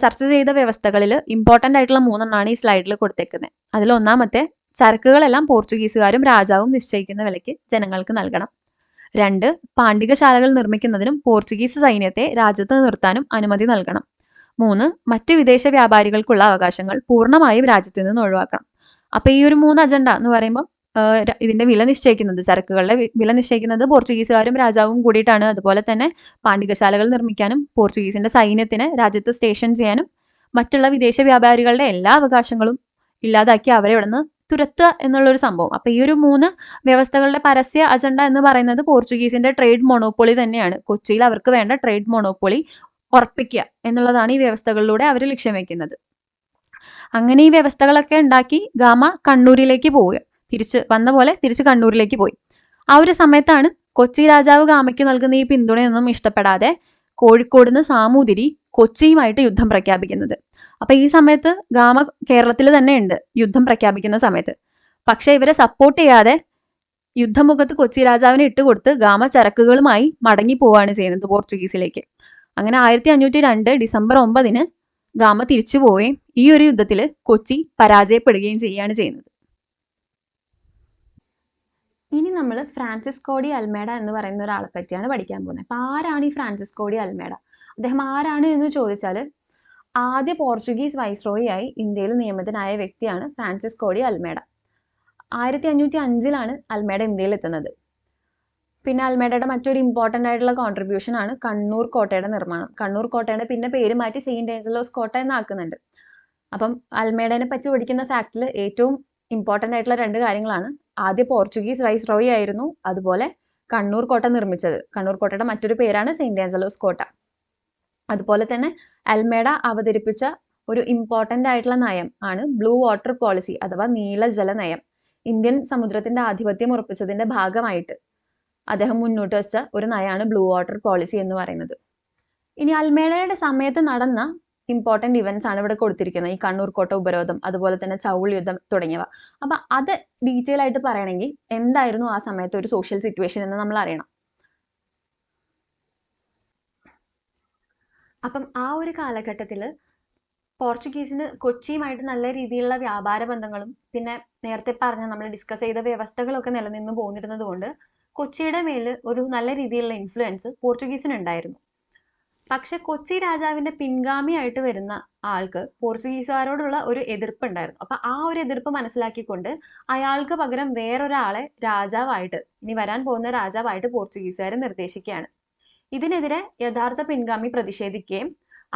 ചർച്ച ചെയ്ത വ്യവസ്ഥകളിൽ ഇമ്പോർട്ടൻ്റ് ആയിട്ടുള്ള 3 ഈ സ്ലൈഡിൽ കൊടുത്തേക്കുന്നത്. അതിൽ ഒന്നാമത്തെ, ചരക്കുകളെല്ലാം പോർച്ചുഗീസുകാരും രാജാവും നിശ്ചയിക്കുന്ന വിലയ്ക്ക് ജനങ്ങൾക്ക് നൽകണം. 2, പാണ്ഡികശാലകൾ നിർമ്മിക്കുന്നതിനും പോർച്ചുഗീസ് സൈന്യത്തെ രാജ്യത്ത് നിർത്താനും അനുമതി നൽകണം. 3, മറ്റ് വിദേശ വ്യാപാരികൾക്കുള്ള അവകാശങ്ങൾ പൂർണ്ണമായും രാജ്യത്ത് നിന്ന് ഒഴിവാക്കണം. അപ്പൊ ഈ ഒരു 3 അജണ്ട എന്ന് പറയുമ്പോൾ ഇതിന്റെ വില നിശ്ചയിക്കുന്നത്, ചരക്കുകളുടെ വില നിശ്ചയിക്കുന്നത് പോർച്ചുഗീസുകാരും രാജാവും കൂടിയിട്ടാണ്. അതുപോലെ തന്നെ പാണ്ഡികശാലകൾ നിർമ്മിക്കാനും പോർച്ചുഗീസിന്റെ സൈന്യത്തിന് രാജ്യത്ത് സ്റ്റേഷൻ ചെയ്യാനും മറ്റുള്ള വിദേശ വ്യാപാരികളുടെ എല്ലാ അവകാശങ്ങളും ഇല്ലാതാക്കി അവരെ ഇവിടെ നിന്ന് തുരത്തുക എന്നുള്ളൊരു സംഭവം. അപ്പൊ ഈ ഒരു 3 വ്യവസ്ഥകളുടെ പരസ്യ അജണ്ട എന്ന് പറയുന്നത് പോർച്ചുഗീസിന്റെ ട്രേഡ് മൊണോപ്പൊളി തന്നെയാണ്. കൊച്ചിയിൽ അവർക്ക് വേണ്ട ട്രേഡ് മൊണോപ്പൊളി ഉറപ്പിക്കുക എന്നുള്ളതാണ് ഈ വ്യവസ്ഥകളിലൂടെ അവർ ലക്ഷ്യം വെക്കുന്നത്. അങ്ങനെ ഈ വ്യവസ്ഥകളൊക്കെ ഉണ്ടാക്കി ഗാമ കണ്ണൂരിലേക്ക് പോവുക, തിരിച്ച് വന്ന പോലെ തിരിച്ച് കണ്ണൂരിലേക്ക് പോയി. ആ ഒരു സമയത്താണ് കൊച്ചി രാജാവ് ഗാമയ്ക്ക് നൽകുന്ന ഈ പിന്തുണയൊന്നും ഇഷ്ടപ്പെടാതെ കോഴിക്കോട് നിന്ന് സാമൂതിരി കൊച്ചിയുമായിട്ട് യുദ്ധം പ്രഖ്യാപിക്കുന്നത്. അപ്പൊ ഈ സമയത്ത് ഗാമ കേരളത്തിൽ തന്നെ ഉണ്ട് യുദ്ധം പ്രഖ്യാപിക്കുന്ന സമയത്ത്. പക്ഷെ ഇവരെ സപ്പോർട്ട് ചെയ്യാതെ യുദ്ധമുഖത്ത് കൊച്ചി രാജാവിനെ ഇട്ടുകൊടുത്ത് ഗാമ ചരക്കുകളുമായി മടങ്ങി പോവുകയാണ് ചെയ്യുന്നത് പോർച്ചുഗീസിലേക്ക്. അങ്ങനെ 1502 ഡിസംബർ 9 ഗാമ തിരിച്ചു പോവുകയും ഈ ഒരു യുദ്ധത്തിൽ കൊച്ചി പരാജയപ്പെടുകയും ചെയ്യുകയാണ് ചെയ്യുന്നത്. ഇനി നമ്മൾ ഫ്രാൻസിസ്കോ ഡി അൽമേഡ എന്ന് പറയുന്ന ഒരാളെ പറ്റിയാണ് പഠിക്കാൻ പോകുന്നത്. അപ്പൊ ആരാണ് ഈ ഫ്രാൻസിസ്കോ ഡി അൽമേഡ? അദ്ദേഹം ആരാണ് എന്ന് ചോദിച്ചാൽ, ആദ്യ പോർച്ചുഗീസ് വൈസ്രോയി ആയി ഇന്ത്യയിൽ നിയമിതനായ വ്യക്തിയാണ് ഫ്രാൻസിസ്കോ ഡി അൽമേഡ. 1505 അൽമേഡ ഇന്ത്യയിൽ എത്തുന്നത്. പിന്നെ അൽമേഡയുടെ മറ്റൊരു ഇമ്പോർട്ടൻ്റ് ആയിട്ടുള്ള കോൺട്രിബ്യൂഷൻ ആണ് കണ്ണൂർ കോട്ടയുടെ നിർമ്മാണം. കണ്ണൂർ കോട്ടയുടെ പിന്നെ പേര് മാറ്റി സെയിന്റ് ഏഞ്ചലോസ് കോട്ട എന്നാക്കുന്നുണ്ട്. അപ്പം അൽമേഡനെ പറ്റി പഠിക്കുന്ന ഫാക്റ്റിൽ ഏറ്റവും ഇമ്പോർട്ടൻ്റ് ആയിട്ടുള്ള 2 കാര്യങ്ങളാണ്. ആദ്യ പോർച്ചുഗീസ് വൈസ്രോയി ആയിരുന്നു, അതുപോലെ കണ്ണൂർ കോട്ട നിർമ്മിച്ചത്. കണ്ണൂർ കോട്ടയുടെ മറ്റൊരു പേരാണ് സെയിന്റ് ആഞ്ചലോസ് കോട്ട. അതുപോലെ തന്നെ അൽമേഡ അവതരിപ്പിച്ച ഒരു ഇമ്പോർട്ടൻ്റ് ആയിട്ടുള്ള നയം ആണ് ബ്ലൂ വാട്ടർ പോളിസി അഥവാ നീലജല നയം. ഇന്ത്യൻ സമുദ്രത്തിന്റെ ആധിപത്യം ഉറപ്പിച്ചതിന്റെ ഭാഗമായിട്ട് അദ്ദേഹം മുന്നോട്ട് വെച്ച ഒരു നയമാണ് ബ്ലൂ വാട്ടർ പോളിസി എന്ന് പറയുന്നത്. ഇനി അൽമേഡയുടെ സമയത്ത് നടന്ന ഇമ്പോർട്ടൻ്റ് ഇവന്റ്സ് ആണ് ഇവിടെ കൊടുത്തിരിക്കുന്നത്. ഈ കണ്ണൂർ കോട്ട ഉപരോധം, അതുപോലെ തന്നെ ചൗൾ യുദ്ധം തുടങ്ങിയവ. അപ്പൊ അത് ഡീറ്റെയിൽ ആയിട്ട് പറയണമെങ്കിൽ എന്തായിരുന്നു ആ സമയത്ത് ഒരു സോഷ്യൽ സിറ്റുവേഷൻ എന്ന് നമ്മൾ അറിയണം. അപ്പം ആ ഒരു കാലഘട്ടത്തിൽ പോർച്ചുഗീസിന് കൊച്ചിയുമായിട്ട് നല്ല രീതിയിലുള്ള വ്യാപാര ബന്ധങ്ങളും പിന്നെ നേരത്തെ പറഞ്ഞ നമ്മൾ ഡിസ്കസ് ചെയ്ത വ്യവസ്ഥകളൊക്കെ നിലനിന്ന് പോന്നിരുന്നത് കൊണ്ട് കൊച്ചിയുടെ മേൽ ഒരു നല്ല രീതിയിലുള്ള ഇൻഫ്ലുവൻസ് പോർച്ചുഗീസിന് ഉണ്ടായിരുന്നു. പക്ഷെ കൊച്ചി രാജാവിന്റെ പിൻഗാമിയായിട്ട് വരുന്ന ആൾക്ക് പോർച്ചുഗീസുകാരോടുള്ള ഒരു എതിർപ്പ് ഉണ്ടായിരുന്നു. അപ്പൊ ആ ഒരു എതിർപ്പ് മനസ്സിലാക്കിക്കൊണ്ട് അയാൾക്ക് പകരം വേറൊരാളെ രാജാവായിട്ട്, ഇനി വരാൻ പോകുന്ന രാജാവായിട്ട് പോർച്ചുഗീസുകാരെ നിർദ്ദേശിക്കുകയാണ്. ഇതിനെതിരെ യഥാർത്ഥ പിൻഗാമി പ്രതിഷേധിക്കുകയും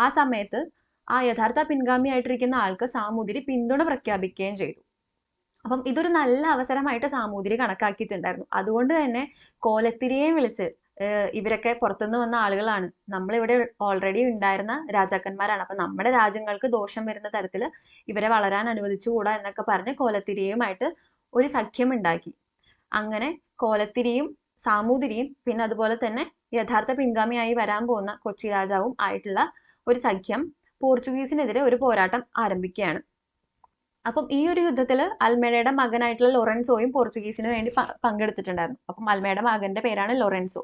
ആ സമയത്ത് ആ യഥാർത്ഥ പിൻഗാമിയായിട്ടിരിക്കുന്ന ആൾക്ക് സാമൂതിരി പിന്തുണ പ്രഖ്യാപിക്കുകയും ചെയ്തു. അപ്പം ഇതൊരു നല്ല അവസരമായിട്ട് സാമൂതിരി കണക്കാക്കിയിട്ടുണ്ടായിരുന്നു. അതുകൊണ്ട് തന്നെ കോലത്തിരിയെ വിളിച്ച്, ഇവരൊക്കെ പുറത്തുനിന്ന് വന്ന ആളുകളാണ്, നമ്മളിവിടെ ഓൾറെഡി ഉണ്ടായിരുന്ന രാജാക്കന്മാരാണ്, അപ്പൊ നമ്മുടെ രാജ്യങ്ങൾക്ക് ദോഷം വരുന്ന തരത്തിൽ ഇവരെ വളരാൻ അനുവദിച്ചുകൂടാ എന്നൊക്കെ പറഞ്ഞ് കോലത്തിരിയുമായിട്ട് ഒരു സഖ്യം ഉണ്ടാക്കി. അങ്ങനെ കോലത്തിരിയും സാമൂതിരിയും പിന്നെ അതുപോലെ തന്നെ യഥാർത്ഥ പിൻഗാമിയായി വരാൻ പോകുന്ന കൊച്ചി രാജാവും ആയിട്ടുള്ള ഒരു സഖ്യം പോർച്ചുഗീസിനെതിരെ ഒരു പോരാട്ടം ആരംഭിക്കുകയാണ്. അപ്പം ഈ ഒരു യുദ്ധത്തിൽ അൽമേഡയുടെ മകനായിട്ടുള്ള ലോറൻസോയും പോർച്ചുഗീസിന് വേണ്ടി പങ്കെടുത്തിട്ടുണ്ടായിരുന്നു. അപ്പം അൽമേഡയുടെ മകന്റെ പേരാണ് ലോറൻസോ.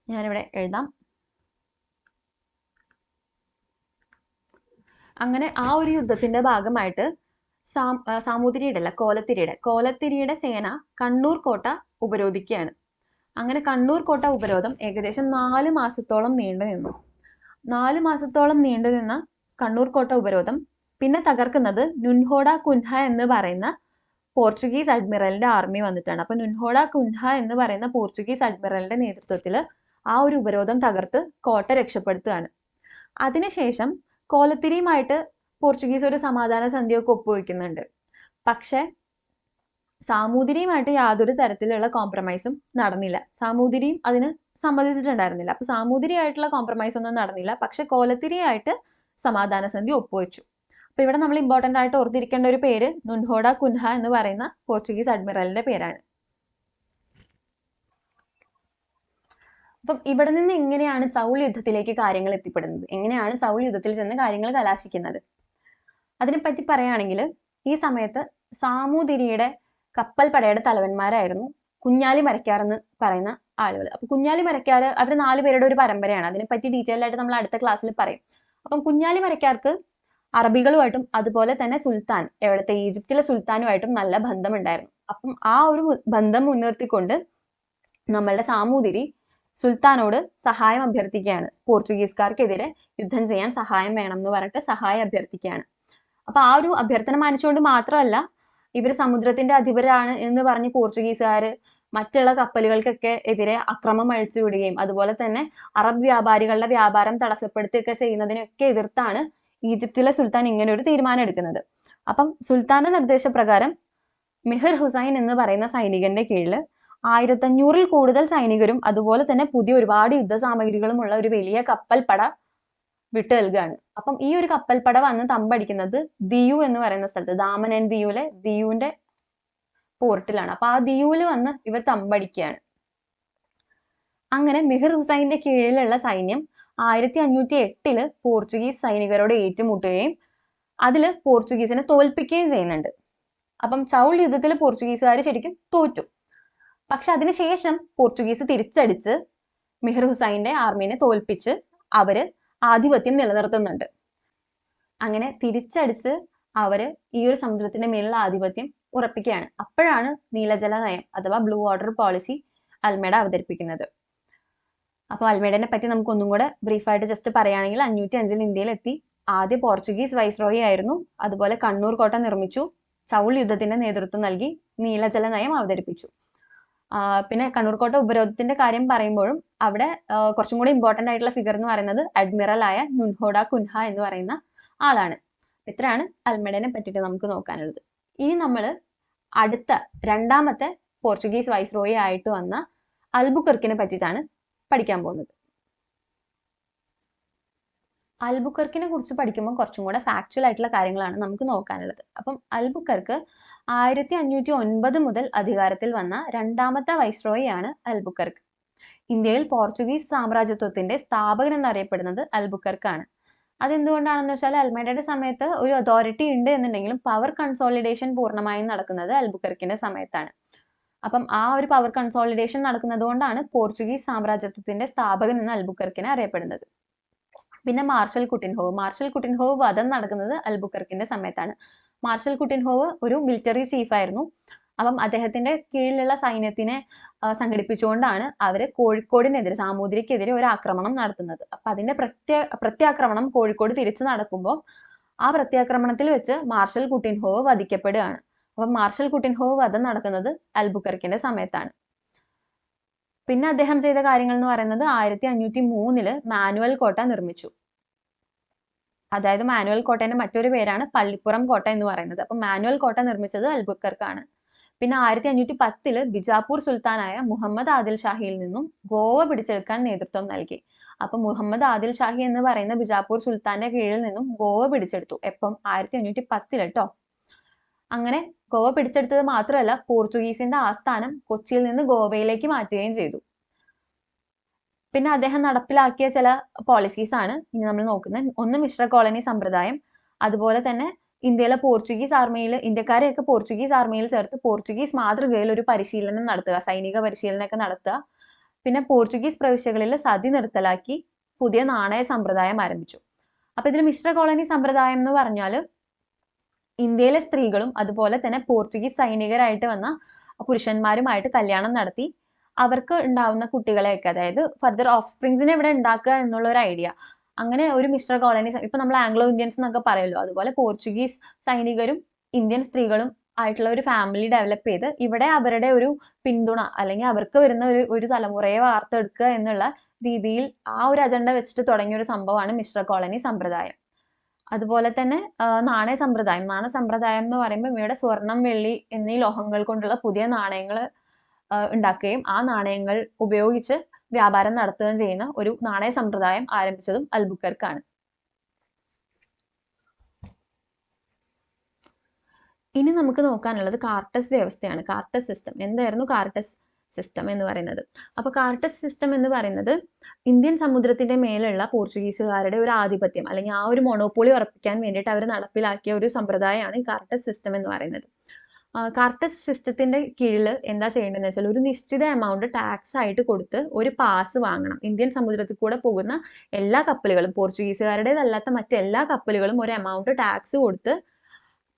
ഞാനിവിടെ എഴുതാം. അങ്ങനെ ആ ഒരു യുദ്ധത്തിന്റെ ഭാഗമായിട്ട് സാമൂതിരിയുടെ അല്ല കോലത്തിരിയുടെ സേന കണ്ണൂർ കോട്ട ഉപരോധിക്കുകയാണ്. അങ്ങനെ കണ്ണൂർ കോട്ട ഉപരോധം ഏകദേശം 4 മാസത്തോളം നീണ്ടു നിന്നു. 4 മാസത്തോളം നീണ്ടു നിന്ന കണ്ണൂർ കോട്ട ഉപരോധം പിന്നെ തകർക്കുന്നത് നുൻഹോഡ കുൻഹ എന്ന് പറയുന്ന പോർച്ചുഗീസ് അഡ്മിറലിന്റെ ആർമി വന്നിട്ടാണ്. അപ്പൊ നുൻഹോഡ കുൻഹ എന്ന് പറയുന്ന പോർച്ചുഗീസ് അഡ്മിറലിന്റെ നേതൃത്വത്തിൽ ആ ഒരു ഉപരോധം തകർത്ത് കോട്ട രക്ഷപ്പെടുത്തുകയാണ്. അതിനുശേഷം കോലത്തിരിയുമായിട്ട് പോർച്ചുഗീസ് ഒരു സമാധാന സന്ധിയൊക്കെ ഒപ്പുവെക്കുന്നുണ്ട്. പക്ഷെ സാമൂതിരിയുമായിട്ട് യാതൊരു തരത്തിലുള്ള കോംപ്രമൈസും നടന്നില്ല. സാമൂതിരിയും അതിന് സമ്മതിച്ചിട്ടുണ്ടായിരുന്നില്ല. അപ്പൊ സാമൂതിരിയായിട്ടുള്ള കോംപ്രമൈസ് ഒന്നും നടന്നില്ല. പക്ഷെ കോലത്തിരിയായിട്ട് സമാധാന സന്ധി ഒപ്പുവെച്ചു. അപ്പൊ ഇവിടെ നമ്മൾ ഇമ്പോർട്ടന്റ് ആയിട്ട് ഓർത്തിരിക്കേണ്ട ഒരു പേര് നുൻഹോഡ കുൻഹ എന്ന് പറയുന്ന പോർച്ചുഗീസ് അഡ്മിറലിന്റെ പേരാണ്. അപ്പം ഇവിടെ നിന്ന് എങ്ങനെയാണ് ചൗൾ യുദ്ധത്തിലേക്ക് കാര്യങ്ങൾ എത്തിപ്പെടുന്നത്, എങ്ങനെയാണ് ചൗൾ യുദ്ധത്തിൽ ചെന്ന് കാര്യങ്ങൾ കലാശിക്കുന്നത്? അതിനെപ്പറ്റി പറയുകയാണെങ്കിൽ ഈ സമയത്ത് സാമൂതിരിയുടെ കപ്പൽ പടയുടെ തലവന്മാരായിരുന്നു കുഞ്ഞാലി മരക്കാർ എന്ന് പറയുന്ന ആളുകൾ. അപ്പൊ കുഞ്ഞാലി മരക്കാർ അവർ 4 പേരുടെ ഒരു പരമ്പരയാണ്. അതിനെപ്പറ്റി ഡീറ്റെയിൽ ആയിട്ട് നമ്മൾ അടുത്ത ക്ലാസ്സിൽ പറയും. അപ്പം കുഞ്ഞാലി മരക്കാർക്ക് അറബികളുമായിട്ടും അതുപോലെ തന്നെ സുൽത്താൻ, എവിടുത്തെ ഈജിപ്തിലെ സുൽത്താനുമായിട്ടും നല്ല ബന്ധമുണ്ടായിരുന്നു. അപ്പം ആ ഒരു ബന്ധം മുൻനിർത്തിക്കൊണ്ട് നമ്മളുടെ സാമൂതിരി സുൽത്താനോട് സഹായം അഭ്യർത്ഥിക്കുകയാണ്. പോർച്ചുഗീസുകാർക്കെതിരെ യുദ്ധം ചെയ്യാൻ സഹായം വേണം എന്ന് പറഞ്ഞിട്ട് സഹായം അഭ്യർത്ഥിക്കുകയാണ്. അപ്പൊ ആ ഒരു അഭ്യർത്ഥന മാനിച്ചുകൊണ്ട് മാത്രമല്ല, ഇവർ സമുദ്രത്തിന്റെ അധിപരാണ് എന്ന് പറഞ്ഞ് പോർച്ചുഗീസുകാർ മറ്റുള്ള കപ്പലുകൾക്കൊക്കെ എതിരെ അക്രമം അഴിച്ചുവിടുകയും അതുപോലെ തന്നെ അറബ് വ്യാപാരികളുടെ വ്യാപാരം തടസ്സപ്പെടുത്തുകയൊക്കെ ചെയ്യുന്നതിനൊക്കെ എതിർത്താണ് ഈജിപ്തിലെ സുൽത്താൻ ഇങ്ങനെ ഒരു തീരുമാനം എടുക്കുന്നത്. അപ്പം സുൽത്താന്റെ നിർദ്ദേശപ്രകാരം മിഹിർ ഹുസൈൻ എന്ന് പറയുന്ന സൈനികന്റെ കീഴിൽ 1500-ൽ കൂടുതൽ സൈനികരും അതുപോലെ തന്നെ പുതിയ ഒരുപാട് യുദ്ധസാമഗ്രികളുമുള്ള ഒരു വലിയ കപ്പൽപ്പട വിട്ടു നൽകുകയാണ്. അപ്പം ഈ ഒരു കപ്പൽപ്പട വന്ന് തമ്പടിക്കുന്നത് ദിയു എന്ന് പറയുന്ന സ്ഥലത്ത്, ദാമൻ ആൻഡ് ദിയുലെ ദിയുവിന്റെ പോർട്ടിലാണ്. അപ്പൊ ആ ദിയുവിൽ വന്ന് ഇവർ തമ്പടിക്കുകയാണ്. അങ്ങനെ മിഹിർ ഹുസൈന്റെ കീഴിലുള്ള സൈന്യം 1508-ല് പോർച്ചുഗീസ് സൈനികരോട് ഏറ്റുമുട്ടുകയും അതിൽ പോർച്ചുഗീസിനെ തോൽപ്പിക്കുകയും ചെയ്യുന്നുണ്ട്. അപ്പം ചൗൾ യുദ്ധത്തിൽ പോർച്ചുഗീസുകാർ ശരിക്കും തോറ്റു. പക്ഷെ അതിനുശേഷം പോർച്ചുഗീസ് തിരിച്ചടിച്ച് മിഹിർ ഹുസൈന്റെ ആർമീനെ തോൽപ്പിച്ച് അവര് ആധിപത്യം നിലനിർത്തുന്നുണ്ട്. അങ്ങനെ തിരിച്ചടിച്ച് അവര് ഈ ഒരു സമുദ്രത്തിന്റെ മേലുള്ള ആധിപത്യം ഉറപ്പിക്കുകയാണ്. അപ്പോഴാണ് നീലജല നയം അഥവാ ബ്ലൂ വാട്ടർ പോളിസി അൽമേഡ അവതരിപ്പിക്കുന്നത്. അപ്പൊ അൽമേഡനെ പറ്റി നമുക്ക് ഒന്നും കൂടെ ബ്രീഫായിട്ട് ജസ്റ്റ് പറയുകയാണെങ്കിൽ 505-ൽ ഇന്ത്യയിലെത്തി. ആദ്യ പോർച്ചുഗീസ് വൈസ്രോയി ആയിരുന്നു. അതുപോലെ കണ്ണൂർ കോട്ട നിർമ്മിച്ചു. ചൗൾ യുദ്ധത്തിന്റെ നേതൃത്വം നൽകി. നീലജല നയം അവതരിപ്പിച്ചു. പിന്നെ കണ്ണൂർ കോട്ട ഉപരോധത്തിന്റെ കാര്യം പറയുമ്പോഴും അവിടെ കുറച്ചും കൂടി ഇമ്പോർട്ടന്റ് ആയിട്ടുള്ള ഫിഗർ എന്ന് പറയുന്നത് അഡ്മിറൽ ആയ നുൻഹോഡ കുൻഹ എന്ന് പറയുന്ന ആളാണ്. ഇത്രയാണ് അൽമേഡനെ പറ്റിയിട്ട് നമുക്ക് നോക്കാനുള്ളത്. ഇനി നമ്മൾ അടുത്ത രണ്ടാമത്തെ പോർച്ചുഗീസ് വൈസ്രോയി ആയിട്ട് വന്ന അൽബുക്കർക്കിനെ പറ്റിയിട്ടാണ് പഠിക്കാൻ പോകുന്നത്. അൽബുക്കർക്കിനെ കുറിച്ച് പഠിക്കുമ്പോൾ കുറച്ചും കൂടെ ഫാക്ച്വൽ ആയിട്ടുള്ള കാര്യങ്ങളാണ് നമുക്ക് നോക്കാനുള്ളത്. അപ്പം അൽബുക്കർക്ക് 1509 മുതൽ അധികാരത്തിൽ വന്ന രണ്ടാമത്തെ വൈസ്രോയി ആണ് അൽബുക്കർക്ക്. ഇന്ത്യയിൽ പോർച്ചുഗീസ് സാമ്രാജ്യത്വത്തിന്റെ സ്ഥാപകൻ എന്നറിയപ്പെടുന്നത് അൽബുക്കർക്കാണ്. അതെന്തുകൊണ്ടാണെന്ന് വെച്ചാൽ അൽമേഡയുടെ സമയത്ത് ഒരു അതോറിറ്റി ഉണ്ട് എന്നുണ്ടെങ്കിലും പവർ കൺസോളിഡേഷൻ പൂർണ്ണമായും നടക്കുന്നത് അൽബുക്കർക്കിന്റെ സമയത്താണ്. അപ്പം ആ ഒരു പവർ കൺസോളിഡേഷൻ നടക്കുന്നത് കൊണ്ടാണ് പോർച്ചുഗീസ് സാമ്രാജ്യത്വത്തിന്റെ സ്ഥാപകൻ എന്ന് അൽബുക്കർക്കിനെ അറിയപ്പെടുന്നത്. പിന്നെ മാർഷൽ കുട്ടിൻഹോവ് വധം നടക്കുന്നത് അൽബുക്കർക്കിന്റെ സമയത്താണ്. മാർഷൽ കുട്ടിൻഹോവ് ഒരു മിലിറ്ററി ചീഫ് ആയിരുന്നു. അപ്പം അദ്ദേഹത്തിന്റെ കീഴിലുള്ള സൈന്യത്തിനെ സംഘടിപ്പിച്ചുകൊണ്ടാണ് അവര് കോഴിക്കോടിനെതിരെ, സാമൂതിരിക്കെതിരെ ഒരു ആക്രമണം നടത്തുന്നത്. അപ്പൊ അതിന്റെ പ്രത്യാക്രമണം കോഴിക്കോട് തിരിച്ചു നടക്കുമ്പോൾ ആ പ്രത്യാക്രമണത്തിൽ വെച്ച് മാർഷൽ കുട്ടിൻഹോവ് വധിക്കപ്പെടുകയാണ്. അപ്പം മാർഷൽ കുട്ടിൻഹോവ് വധം നടക്കുന്നത് അൽബുക്കർക്കിന്റെ സമയത്താണ്. പിന്നെ അദ്ദേഹം ചെയ്ത കാര്യങ്ങൾ എന്ന് പറയുന്നത് 1503-ല് മാനുവൽ കോട്ട നിർമ്മിച്ചു. അതായത് മാനുവൽ കോട്ടയുടെ മറ്റൊരു പേരാണ് പള്ളിപ്പുറം കോട്ട എന്ന് പറയുന്നത്. അപ്പൊ മാനുവൽ കോട്ട നിർമ്മിച്ചത് അൽബുക്കർക്കാണ്. പിന്നെ 1510-ല് ബിജാപ്പൂർ സുൽത്താനായ മുഹമ്മദ് ആദിൽ ഷാഹിയിൽ നിന്നും ഗോവ പിടിച്ചെടുക്കാൻ നേതൃത്വം നൽകി. അപ്പൊ മുഹമ്മദ് ആദിൽ ഷാഹി എന്ന് പറയുന്ന ബിജാപ്പൂർ സുൽത്താന്റെ കീഴിൽ നിന്നും ഗോവ പിടിച്ചെടുത്തു. എപ്പം? 1510-ല് കേട്ടോ. അങ്ങനെ ഗോവ പിടിച്ചെടുത്തത് മാത്രമല്ല, പോർച്ചുഗീസിന്റെ ആസ്ഥാനം കൊച്ചിയിൽ നിന്ന് ഗോവയിലേക്ക് മാറ്റുകയും ചെയ്തു. പിന്നെ അദ്ദേഹം നടപ്പിലാക്കിയ ചില പോളിസീസ് ആണ് ഇനി നമ്മൾ നോക്കുന്നത്. ഒന്ന് മിശ്ര കോളനി സമ്പ്രദായം. അതുപോലെ തന്നെ ഇന്ത്യയിലെ പോർച്ചുഗീസ് ആർമിയിൽ, ഇന്ത്യക്കാരെയൊക്കെ പോർച്ചുഗീസ് ആർമിയിൽ ചേർത്ത് പോർച്ചുഗീസ് മാതൃകയിൽ ഒരു പരിശീലനം നടത്തുക, സൈനിക പരിശീലനമൊക്കെ നടത്തുക. പിന്നെ പോർച്ചുഗീസ് പ്രവിശ്യകളിൽ സതി നിർത്തലാക്കി പുതിയ നാണയ സമ്പ്രദായം ആരംഭിച്ചു. അപ്പൊ ഇതിൽ മിശ്ര കോളനി സമ്പ്രദായം എന്ന് പറഞ്ഞാൽ ഇന്ത്യയിലെ സ്ത്രീകളും അതുപോലെ തന്നെ പോർച്ചുഗീസ് സൈനികരായിട്ട് വന്ന പുരുഷന്മാരുമായിട്ട് കല്യാണം നടത്തി അവർക്ക് ഉണ്ടാവുന്ന കുട്ടികളെയൊക്കെ, അതായത് ഫർദർ ഓഫ് സ്പ്രിങ്സിനെ ഇവിടെ ഉണ്ടാക്കുക എന്നുള്ള ഒരു ഐഡിയ. അങ്ങനെ ഒരു മിശ്ര കോളനി, ഇപ്പൊ നമ്മൾ ആംഗ്ലോ ഇന്ത്യൻസ് എന്നൊക്കെ പറയുമല്ലോ, അതുപോലെ പോർച്ചുഗീസ് സൈനികരും ഇന്ത്യൻ സ്ത്രീകളും ആയിട്ടുള്ള ഒരു ഫാമിലി ഡെവലപ്പ് ചെയ്ത് ഇവിടെ അവരുടെ ഒരു പിന്തുണ അല്ലെങ്കിൽ അവർക്ക് വരുന്ന ഒരു തലമുറയെ വാർത്തെടുക്കുക എന്നുള്ള രീതിയിൽ ആ ഒരു അജണ്ട വെച്ചിട്ട് തുടങ്ങിയ ഒരു സംഭവമാണ് മിശ്ര കോളനി സമ്പ്രദായം. അതുപോലെ തന്നെ നാണയ സമ്പ്രദായം എന്ന് പറയുമ്പോൾ ഇവയുടെ സ്വർണം, വെള്ളി എന്നീ ലോഹങ്ങൾ കൊണ്ടുള്ള പുതിയ നാണയങ്ങൾ ഉണ്ടാക്കുകയും ആ നാണയങ്ങൾ ഉപയോഗിച്ച് വ്യാപാരം നടത്തുകയും ചെയ്യുന്ന ഒരു നാണയ സമ്പ്രദായം ആരംഭിച്ചതും അൽബുക്കർക്കാണ്. ഇനി നമുക്ക് നോക്കാനുള്ളത് കാർട്ടസ് വ്യവസ്ഥയാണ്. കാർട്ടസ് സിസ്റ്റം എന്തായിരുന്നു? കാർട്ടസ് സിസ്റ്റം എന്ന് പറയുന്നത്. അപ്പോൾ കാർട്ടസ് സിസ്റ്റം എന്ന് പറയുന്നത് ഇന്ത്യൻ സമുദ്രത്തിന്റെ മേലുള്ള പോർച്ചുഗീസുകാരുടെ ഒരു ആധിപത്യം അല്ലെങ്കിൽ ആ ഒരു മൊണോപ്പൊളി ഉറപ്പിക്കാൻ വേണ്ടിയിട്ട് അവർ നടപ്പിലാക്കിയ ഒരു സമ്പ്രദായമാണ് ഈ കാർട്ടസ് സിസ്റ്റം എന്ന് പറയുന്നത്. കാർട്ടസ് സിസ്റ്റത്തിന്റെ കീഴിൽ എന്താ ചെയ്യേണ്ടതെന്ന് വെച്ചാൽ ഒരു നിശ്ചിത എമൗണ്ട് ടാക്സ് ആയിട്ട് കൊടുത്ത് ഒരു പാസ് വാങ്ങണം. ഇന്ത്യൻ സമുദ്രത്തിൽ കൂടെ പോകുന്ന എല്ലാ കപ്പലുകളും, പോർച്ചുഗീസുകാരുടേതല്ലാത്ത മറ്റെല്ലാ കപ്പലുകളും ഒരു എമൗണ്ട് ടാക്സ് കൊടുത്ത്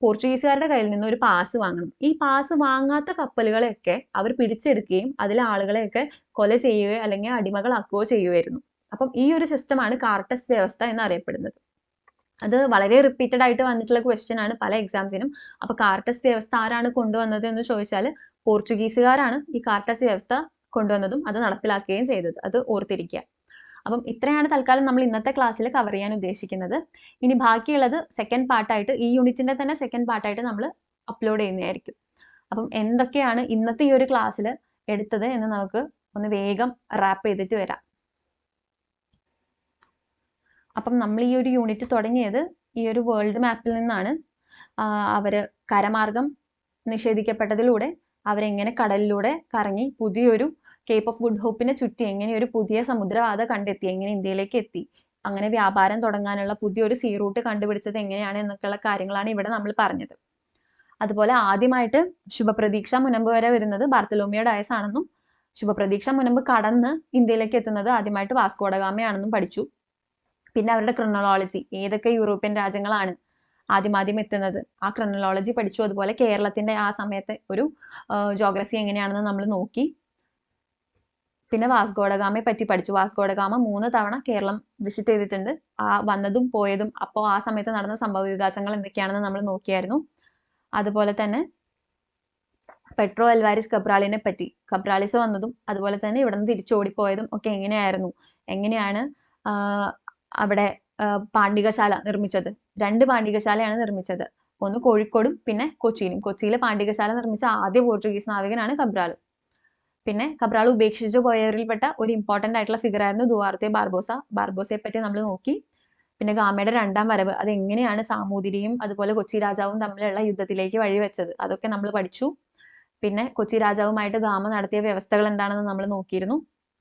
പോർച്ചുഗീസുകാരുടെ കയ്യിൽ നിന്ന് ഒരു പാസ് വാങ്ങണം. ഈ പാസ് വാങ്ങാത്ത കപ്പലുകളെയൊക്കെ അവർ പിടിച്ചെടുക്കുകയും അതിലെ ആളുകളെയൊക്കെ കൊല ചെയ്യുകയോ അല്ലെങ്കിൽ അടിമകളാക്കുകയോ ചെയ്യുമായിരുന്നു. അപ്പം ഈ ഒരു സിസ്റ്റമാണ് കാർട്ടസ് വ്യവസ്ഥ എന്നറിയപ്പെടുന്നത്. അത് വളരെ റിപ്പീറ്റഡ് ആയിട്ട് വന്നിട്ടുള്ള ക്വസ്റ്റ്യൻ ആണ് പല എക്സാംസിനും. അപ്പൊ കാർട്ടസ് വ്യവസ്ഥ ആരാണ് കൊണ്ടുവന്നത് എന്ന് ചോദിച്ചാൽ പോർച്ചുഗീസുകാരാണ് ഈ കാർട്ടസ് വ്യവസ്ഥ കൊണ്ടുവന്നതും അത് നടപ്പിലാക്കുകയും ചെയ്തത്. അത് ഓർത്തിരിക്കുക. അപ്പം ഇത്രയാണ് തൽക്കാലം നമ്മൾ ഇന്നത്തെ ക്ലാസ്സിൽ കവർ ചെയ്യാൻ ഉദ്ദേശിക്കുന്നത്. ഇനി ബാക്കിയുള്ളത് സെക്കൻഡ് പാർട്ടായിട്ട്, ഈ യൂണിറ്റിന്റെ തന്നെ സെക്കൻഡ് പാർട്ടായിട്ട് നമ്മൾ അപ്ലോഡ് ചെയ്യുന്നതായിരിക്കും. അപ്പം എന്തൊക്കെയാണ് ഇന്നത്തെ ഈ ഒരു ക്ലാസ്സിൽ എടുത്തത് എന്ന് നമുക്ക് ഒന്ന് വേഗം റാപ്പ് ചെയ്തിട്ട് വരാം. അപ്പം നമ്മൾ ഈ ഒരു യൂണിറ്റ് തുടങ്ങിയത് ഈ ഒരു വേൾഡ് മാപ്പിൽ നിന്നാണ്. അവര് കരമാർഗം നിഷേധിക്കപ്പെട്ടതിലൂടെ അവരെങ്ങനെ കടലിലൂടെ കറങ്ങി പുതിയൊരു കേപ്പ് ഓഫ് ഗുഡ് ഹോപ്പിനെ ചുറ്റി എങ്ങനെ ഒരു പുതിയ സമുദ്രപാത കണ്ടെത്തി, എങ്ങനെ ഇന്ത്യയിലേക്ക് എത്തി, അങ്ങനെ വ്യാപാരം തുടങ്ങാനുള്ള പുതിയൊരു സീ റൂട്ട് കണ്ടുപിടിച്ചത് എങ്ങനെയാണ് എന്നൊക്കെയുള്ള കാര്യങ്ങളാണ് ഇവിടെ നമ്മൾ പറഞ്ഞത്. അതുപോലെ ആദ്യമായിട്ട് ശുഭപ്രതീക്ഷ മുനമ്പ് വരെ വരുന്നത് ബാർത്തലോമിയോ ഡയസ് ആണെന്നും ശുഭപ്രതീക്ഷ മുനമ്പ് കടന്ന് ഇന്ത്യയിലേക്ക് എത്തുന്നത് ആദ്യമായിട്ട് വാസ്കോഡഗാമയാണെന്നും പഠിച്ചു. പിന്നെ അവരുടെ ക്രോണോളജി, ഏതൊക്കെ യൂറോപ്യൻ രാജ്യങ്ങളാണ് ആദ്യം എത്തുന്നത്, ആ ക്രോണോളജി പഠിച്ചു. അതുപോലെ കേരളത്തിന്റെ ആ സമയത്തെ ഒരു ജോഗ്രഫി എങ്ങനെയാണെന്ന് നമ്മൾ നോക്കി. പിന്നെ വാസ്കോഡഗാമയെ പറ്റി പഠിച്ചു. വാസ്കോഡഗാമ 3 തവണ കേരളം വിസിറ്റ് ചെയ്തിട്ടുണ്ട്. ആ വന്നതും പോയതും അപ്പോൾ ആ സമയത്ത് നടന്ന സംഭവ വികാസങ്ങൾ എന്തൊക്കെയാണെന്ന് നമ്മൾ നോക്കിയായിരുന്നു. അതുപോലെ തന്നെ പെട്രോ അൽവാരിസ് കബ്രാളിനെ പറ്റി, കബ്രാളിസ് വന്നതും അതുപോലെ തന്നെ ഇവിടെ നിന്ന് തിരിച്ചോടിപ്പോയതും ഒക്കെ എങ്ങനെയായിരുന്നു, എങ്ങനെയാണ് അവിടെ പാണ്ഡികശാല നിർമ്മിച്ചത്. 2 പാണ്ഡികശാലയാണ് നിർമ്മിച്ചത്, ഒന്ന് കോഴിക്കോടും പിന്നെ കൊച്ചിയിലും. കൊച്ചിയിലെ പാണ്ഡികശാല നിർമ്മിച്ച ആദ്യ പോർച്ചുഗീസ് നാവികനാണ് കബ്രാൾ. പിന്നെ കബ്രാൾ ഉപേക്ഷിച്ചു പോയവരിൽപ്പെട്ട ഒരു ഇമ്പോർട്ടന്റ് ആയിട്ടുള്ള ഫിഗർ ആയിരുന്നു ദുവാർത്തെ ബാർബോസ. ബാർബോസയെ പറ്റി നമ്മൾ നോക്കി. പിന്നെ ഗാമയുടെ 2ാം വരവ്, അത് എങ്ങനെയാണ് സാമൂതിരിയും അതുപോലെ കൊച്ചി രാജാവും തമ്മിലുള്ള യുദ്ധത്തിലേക്ക് വഴിവെച്ചത്, അതൊക്കെ നമ്മൾ പഠിച്ചു. പിന്നെ കൊച്ചി രാജാവുമായിട്ട് ഗാമ നടത്തിയ വ്യവസ്ഥകൾ എന്താണെന്ന് നമ്മൾ നോക്കിയിരുന്നു.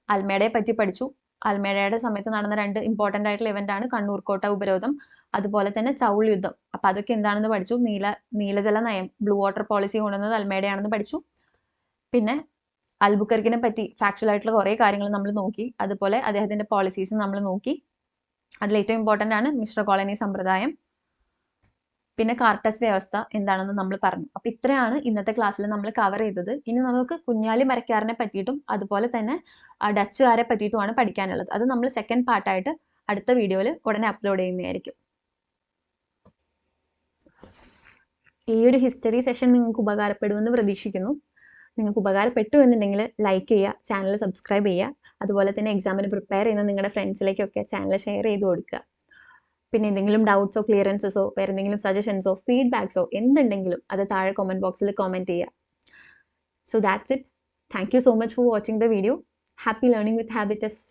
അൽമേഡയെ പറ്റി പഠിച്ചു. അൽമേഡയുടെ സമയത്ത് നടന്ന 2 ഇമ്പോർട്ടന്റ് ആയിട്ടുള്ള ഇവന്റ് ആണ് കണ്ണൂർ കോട്ട ഉപരോധം, അതുപോലെ തന്നെ ചൗൾ യുദ്ധം. അപ്പൊ അതൊക്കെ എന്താണെന്ന് പഠിച്ചു. നീലജല നയം, ബ്ലൂ വാട്ടർ പോളിസി കൊണ്ടുവന്നത് അൽമേഡയാണെന്ന് പഠിച്ചു. പിന്നെ അൽബുക്കർക്കിനെ പറ്റി ഫാക്ച്വൽ ആയിട്ടുള്ള കുറേ കാര്യങ്ങൾ നമ്മൾ നോക്കി. അതുപോലെ അദ്ദേഹത്തിന്റെ പോളിസീസ് നമ്മൾ നോക്കി. അതിൽ ഏറ്റവും ഇമ്പോർട്ടന്റ് ആണ് മിശ്ര കോളനി സമ്പ്രദായം. പിന്നെ കാർട്ടസ് വ്യവസ്ഥ എന്താണെന്ന് നമ്മൾ പറഞ്ഞു. അപ്പൊ ഇത്രയാണ് ഇന്നത്തെ ക്ലാസ്സിൽ നമ്മൾ കവർ ചെയ്തത്. ഇനി നമുക്ക് കുഞ്ഞാലി മരക്കാരനെ പറ്റിയിട്ടും അതുപോലെ തന്നെ ഡച്ചുകാരെ പറ്റിയിട്ടുമാണ് പഠിക്കാനുള്ളത്. അത് നമ്മൾ സെക്കൻഡ് പാർട്ടായിട്ട് അടുത്ത വീഡിയോയിൽ ഉടനെ അപ്ലോഡ് ചെയ്യുന്നതായിരിക്കും. ഈ ഒരു ഹിസ്റ്ററി സെഷൻ നിങ്ങൾക്ക് ഉപകാരപ്പെടുമെന്ന് പ്രതീക്ഷിക്കുന്നു. നിങ്ങൾക്ക് ഉപകാരപ്പെട്ടു എന്നുണ്ടെങ്കിൽ ലൈക്ക് ചെയ്യുക, ചാനൽ സബ്സ്ക്രൈബ് ചെയ്യുക. അതുപോലെ തന്നെ എക്സാമിന് പ്രിപ്പയർ ചെയ്യുന്ന നിങ്ങളുടെ ഫ്രണ്ട്സിലേക്കൊക്കെ ചാനൽ ഷെയർ ചെയ്ത് കൊടുക്കുക. പിന്നെ എന്തെങ്കിലും ഡൗട്ട്സോ ക്ലിയറൻസസോ വേറെ എന്തെങ്കിലും സജഷൻസോ ഫീഡ്ബാക്സോ എന്തുണ്ടെങ്കിലും അത് താഴെ കമൻറ്റ് ബോക്സിൽ കമൻറ്റ് ചെയ്യുക. So that's it. Thank you so much for watching the video. Happy learning with habits.